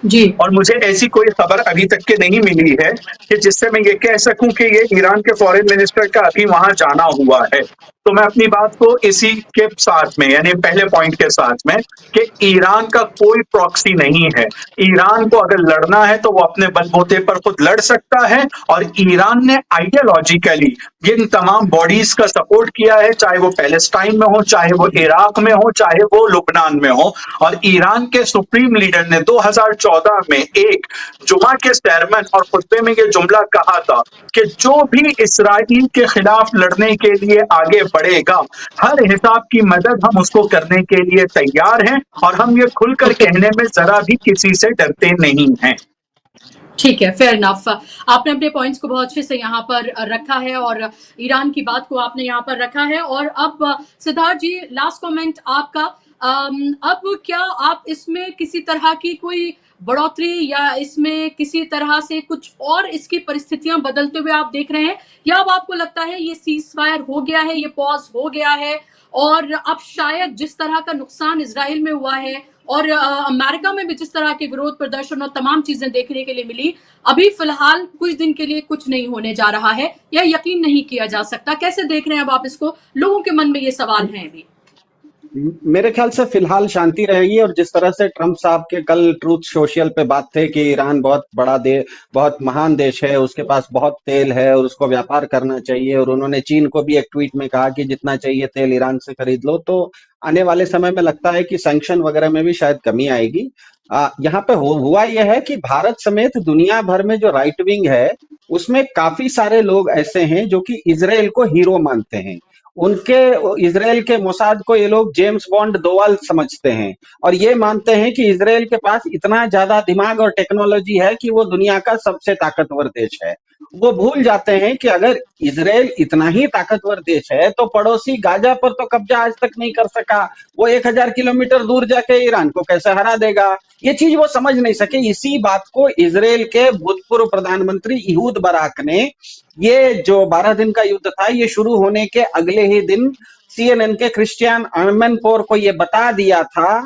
जी, और मुझे ऐसी कोई खबर अभी तक के नहीं मिली है कि जिससे मैं ये कह सकूं कि ये ईरान के फॉरेन मिनिस्टर का अभी वहां जाना हुआ है। तो मैं अपनी बात को इसी के साथ में, यानी पहले पॉइंट के साथ में, कि ईरान का कोई प्रॉक्सी नहीं है। ईरान को अगर लड़ना है तो वो अपने बलबूते पर खुद लड़ सकता है, और ईरान ने आइडियोलॉजिकली इन तमाम बॉडीज का सपोर्ट किया है, चाहे वो पैलेस्टाइन में हो, चाहे वो इराक में हो, चाहे वो लुबनान में हो। और ईरान के सुप्रीम लीडर ने 2014 में एक जुमा के sermon और खुतबे में ये जुमला कहा था कि जो भी इसराइल के खिलाफ लड़ने के लिए आगे बढ़ेगा, हर हिसाब की मदद हम उसको करने के लिए तैयार हैं, और हम ये खुलकर ओके, कहने में जरा भी किसी से डरते नहीं हैं। ठीक है, फेयर इनफ। आपने अपने पॉइंट्स को बहुत अच्छे से यहाँ पर रखा है और ईरान की बात को आपने यहाँ पर रखा है। और अब सिद्धार्थ जी, लास्ट कमेंट आपका। अब क्या आप इसमें किसी तरह की कोई बढ़ोतरी या इसमें किसी तरह से कुछ और इसकी परिस्थितियां बदलते हुए आप देख रहे हैं, या अब आपको लगता है ये सीज फायर हो गया है, ये पॉज हो गया है और अब शायद जिस तरह का नुकसान इजराइल में हुआ है और अमेरिका में भी जिस तरह के विरोध प्रदर्शन और तमाम चीजें देखने के लिए मिली, अभी फिलहाल कुछ दिन के लिए कुछ नहीं होने जा रहा है या यकीन नहीं किया जा सकता? कैसे देख रहे हैं अब आप इसको? लोगों के मन में ये सवाल हैं अभी। मेरे ख्याल से फिलहाल शांति रहेगी। और जिस तरह से ट्रंप साहब के कल ट्रूथ सोशल पे बात थे कि ईरान बहुत बड़ा बहुत महान देश है, उसके पास बहुत तेल है और उसको व्यापार करना चाहिए, और उन्होंने चीन को भी एक ट्वीट में कहा कि जितना चाहिए तेल ईरान से खरीद लो, तो आने वाले समय में लगता है कि सैंक्शन वगैरह में भी शायद कमी आएगी। यहाँ पे हुआ यह है कि भारत समेत दुनिया भर में जो राइट विंग है, उसमें काफी सारे लोग ऐसे हैं जो कि इजराइल को हीरो मानते हैं। उनके इजराइल के मोसाद को ये लोग जेम्स बॉन्ड दोवाल समझते हैं, और ये मानते हैं कि इजराइल के पास इतना ज्यादा दिमाग और टेक्नोलॉजी है कि वो दुनिया का सबसे ताकतवर देश है। वो भूल जाते हैं कि अगर इजराइल इतना ही ताकतवर देश है तो पड़ोसी गाजा पर तो कब्जा आज तक नहीं कर सका, वो 1000 किलोमीटर दूर जाके ईरान को कैसे हरा देगा? ये चीज वो समझ नहीं सके। इसी बात को इजराइल के भूतपूर्व प्रधानमंत्री इहूद बराक ने, ये जो 12 दिन का युद्ध था, ये शुरू होने के अगले ही दिन CNN के क्रिश्चियन अमनपोर को ये बता दिया था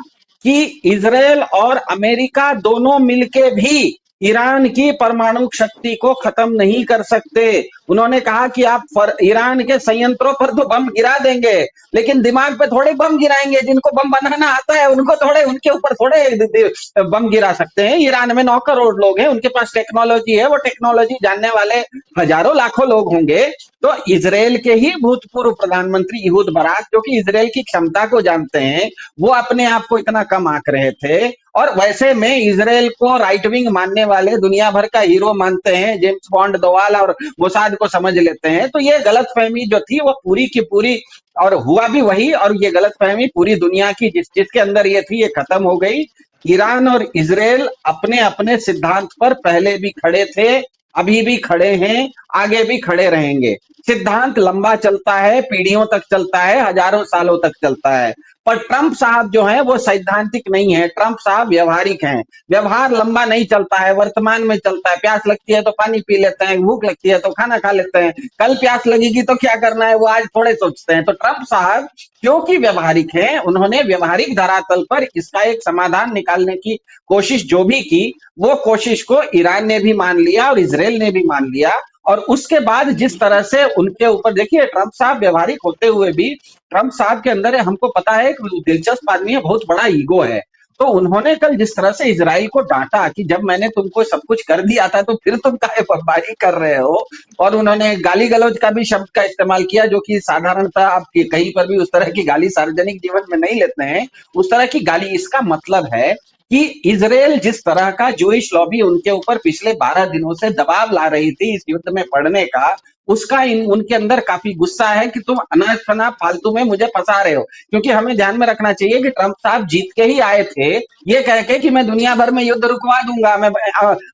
कि इजराइल और अमेरिका दोनों मिलके भी ईरान की परमाणु शक्ति को खत्म नहीं कर सकते। उन्होंने कहा कि आप ईरान के संयंत्रों पर तो बम गिरा देंगे, लेकिन दिमाग पे थोड़े बम गिराएंगे। जिनको बम बनाना आता है उनको थोड़े, उनके ऊपर थोड़े बम गिरा सकते हैं। ईरान में 9 करोड़ लोग हैं, उनके पास टेक्नोलॉजी है, वो टेक्नोलॉजी जानने वाले हजारों लाखों लोग होंगे। तो इजराइल के ही भूतपूर्व प्रधानमंत्री इहूद बराक, जो कि इजराइल की क्षमता को जानते हैं, वो अपने आप को इतना कम आंक रहे थे। और वैसे में इजराइल को राइट विंग मानने वाले दुनिया भर का हीरो मानते हैं, जेम्स बॉन्ड दोवाल और मोसाद को समझ लेते हैं। तो ये गलतफहमी जो थी वो पूरी की पूरी, और हुआ भी वही, और ये गलतफहमी पूरी दुनिया की जिसके अंदर ये थी, ये खत्म हो गई। ईरान और इजराइल अपने अपने सिद्धांत पर पहले भी खड़े थे, अभी भी खड़े हैं, आगे भी खड़े रहेंगे। सिद्धांत लंबा चलता है, पीढ़ियों तक चलता है, हजारों सालों तक चलता है। पर ट्रंप साहब जो हैं वो सैद्धांतिक नहीं है, ट्रंप साहब व्यवहारिक हैं। व्यवहार लंबा नहीं चलता है, वर्तमान में चलता है। प्यास लगती है तो पानी पी लेते हैं, भूख लगती है तो खाना खा लेते हैं, कल प्यास लगेगी तो क्या करना है वो आज थोड़े सोचते हैं। तो ट्रंप साहब क्योंकि व्यवहारिक हैं, उन्होंने व्यवहारिक धरातल पर इसका एक समाधान निकालने की कोशिश जो भी की, वो कोशिश को ईरान ने भी मान लिया और इजराइल ने भी मान लिया। और उसके बाद जिस तरह से उनके ऊपर, देखिए ट्रंप साहब व्यवहारिक होते हुए भी, ट्रंप साहब के अंदर हमको पता है कि दिलचस्प आदमी है, बहुत बड़ा ईगो है। तो उन्होंने कल जिस तरह से इजराइल को डांटा कि जब मैंने तुमको सब कुछ कर दिया था तो फिर तुम काहे बमबारी कर रहे हो, और उन्होंने गाली गलौज का भी शब्द का इस्तेमाल किया, जो कि साधारणतः आप कहीं पर भी उस तरह की गाली सार्वजनिक जीवन में नहीं लेते हैं, उस तरह की गाली। इसका मतलब है कि इजराइल जिस तरह का जूइश लॉबी उनके ऊपर पिछले 12 दिनों से दबाव ला रही थी इस युद्ध में पड़ने का, उसका उनके अंदर काफी गुस्सा है कि तुम अनाज फना फालतू में मुझे फंसा रहे हो। क्योंकि हमें ध्यान में रखना चाहिए कि ट्रंप साहब जीत के ही आए थे ये कह के कि मैं दुनिया भर में युद्ध रुकवा दूंगा, मैं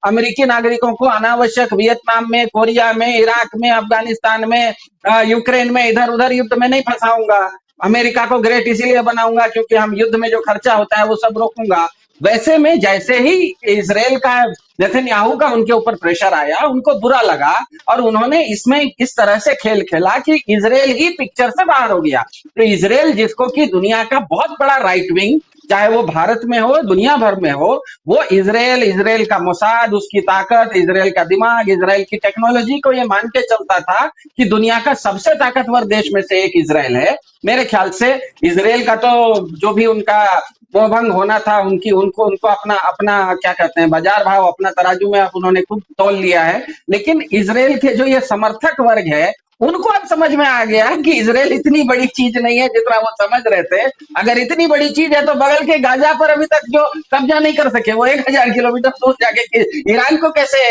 अमेरिकी नागरिकों को अनावश्यक वियतनाम में, कोरिया में, इराक में, अफगानिस्तान में, यूक्रेन में इधर उधर युद्ध में नहीं फंसाऊंगा। अमेरिका को ग्रेट इसीलिए बनाऊंगा क्योंकि हम युद्ध में जो खर्चा होता है वो सब रोकूंगा। वैसे में जैसे ही इजराइल का, नेतन्याहू का उनके ऊपर प्रेशर आया, उनको बुरा लगा और उन्होंने इसमें इस तरह से खेल खेला कि इजराइल ही पिक्चर से बाहर हो गया। तो इजराइल, जिसको कि दुनिया का बहुत बड़ा राइट विंग, चाहे वो भारत में हो, दुनिया भर में हो, वो इजराइल का मोसाद, उसकी ताकत, इजराइल का दिमाग, इजराइल की टेक्नोलॉजी को ये मान के चलता था कि दुनिया का सबसे ताकतवर देश में से एक इजराइल है। मेरे ख्याल से इजराइल का तो जो भी उनका मोहभंग होना था, उनको अपना क्या कहते हैं, बाजार भाव अपना तराजू में उन्होंने खूब तोल लिया है। लेकिन इजराइल के जो ये समर्थक वर्ग है उनको अब समझ में आ गया कि इजराइल इतनी बड़ी चीज नहीं है जितना वो समझ रहे थे। अगर इतनी बड़ी चीज है तो बगल के गाजा पर अभी तक जो कब्जा नहीं कर सके, वो 1000 किलोमीटर दूर जाके ईरान को कैसे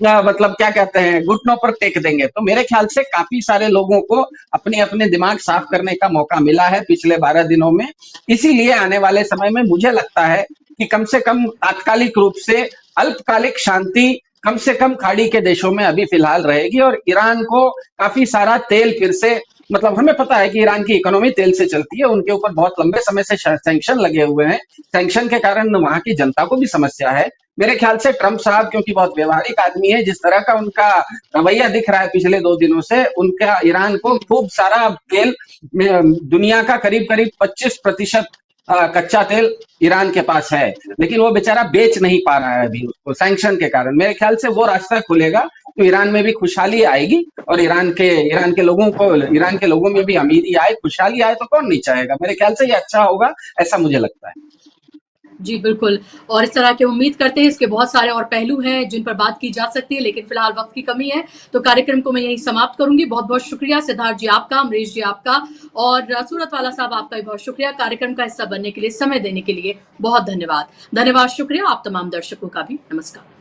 मतलब क्या कहते हैं, घुटनों पर टेक देंगे। तो मेरे ख्याल से काफी सारे लोगों को अपने अपने दिमाग साफ करने का मौका मिला है पिछले 12 दिनों में। इसीलिए आने वाले समय में मुझे लगता है कि कम से कम तात्कालिक रूप से अल्पकालिक शांति कम से कम खाड़ी के देशों में अभी फिलहाल रहेगी, और ईरान को काफी सारा तेल फिर से, मतलब हमें पता है कि ईरान की इकोनॉमी तेल से चलती है, उनके ऊपर बहुत लंबे समय से सैंक्शन लगे हुए हैं। सैंक्शन के कारण वहां की जनता को भी समस्या है। मेरे ख्याल से ट्रंप साहब क्योंकि बहुत व्यवहारिक आदमी है, जिस तरह का उनका रवैया दिख रहा है पिछले 2 दिनों से, उनका ईरान को खूब सारा तेल, दुनिया का करीब करीब 25% कच्चा तेल ईरान के पास है, लेकिन वो बेचारा बेच नहीं पा रहा है अभी उसको सैंक्शन के कारण। मेरे ख्याल से वो रास्ता खुलेगा तो ईरान में भी खुशहाली आएगी, और ईरान के लोगों में भी अमीरी आए, खुशहाली आए, तो कौन नहीं चाहेगा। मेरे ख्याल से ये अच्छा होगा, ऐसा मुझे लगता है। जी बिल्कुल, और इस तरह के उम्मीद करते हैं इसके बहुत सारे और पहलू हैं जिन पर बात की जा सकती है, लेकिन फिलहाल वक्त की कमी है, तो कार्यक्रम को मैं यहीं समाप्त करूंगी। बहुत बहुत शुक्रिया सिद्धार्थ जी आपका, अमरीश जी आपका, और सूरत वाला साहब आपका भी बहुत शुक्रिया कार्यक्रम का हिस्सा बनने के लिए, समय देने के लिए बहुत धन्यवाद। शुक्रिया आप तमाम दर्शकों का भी नमस्कार।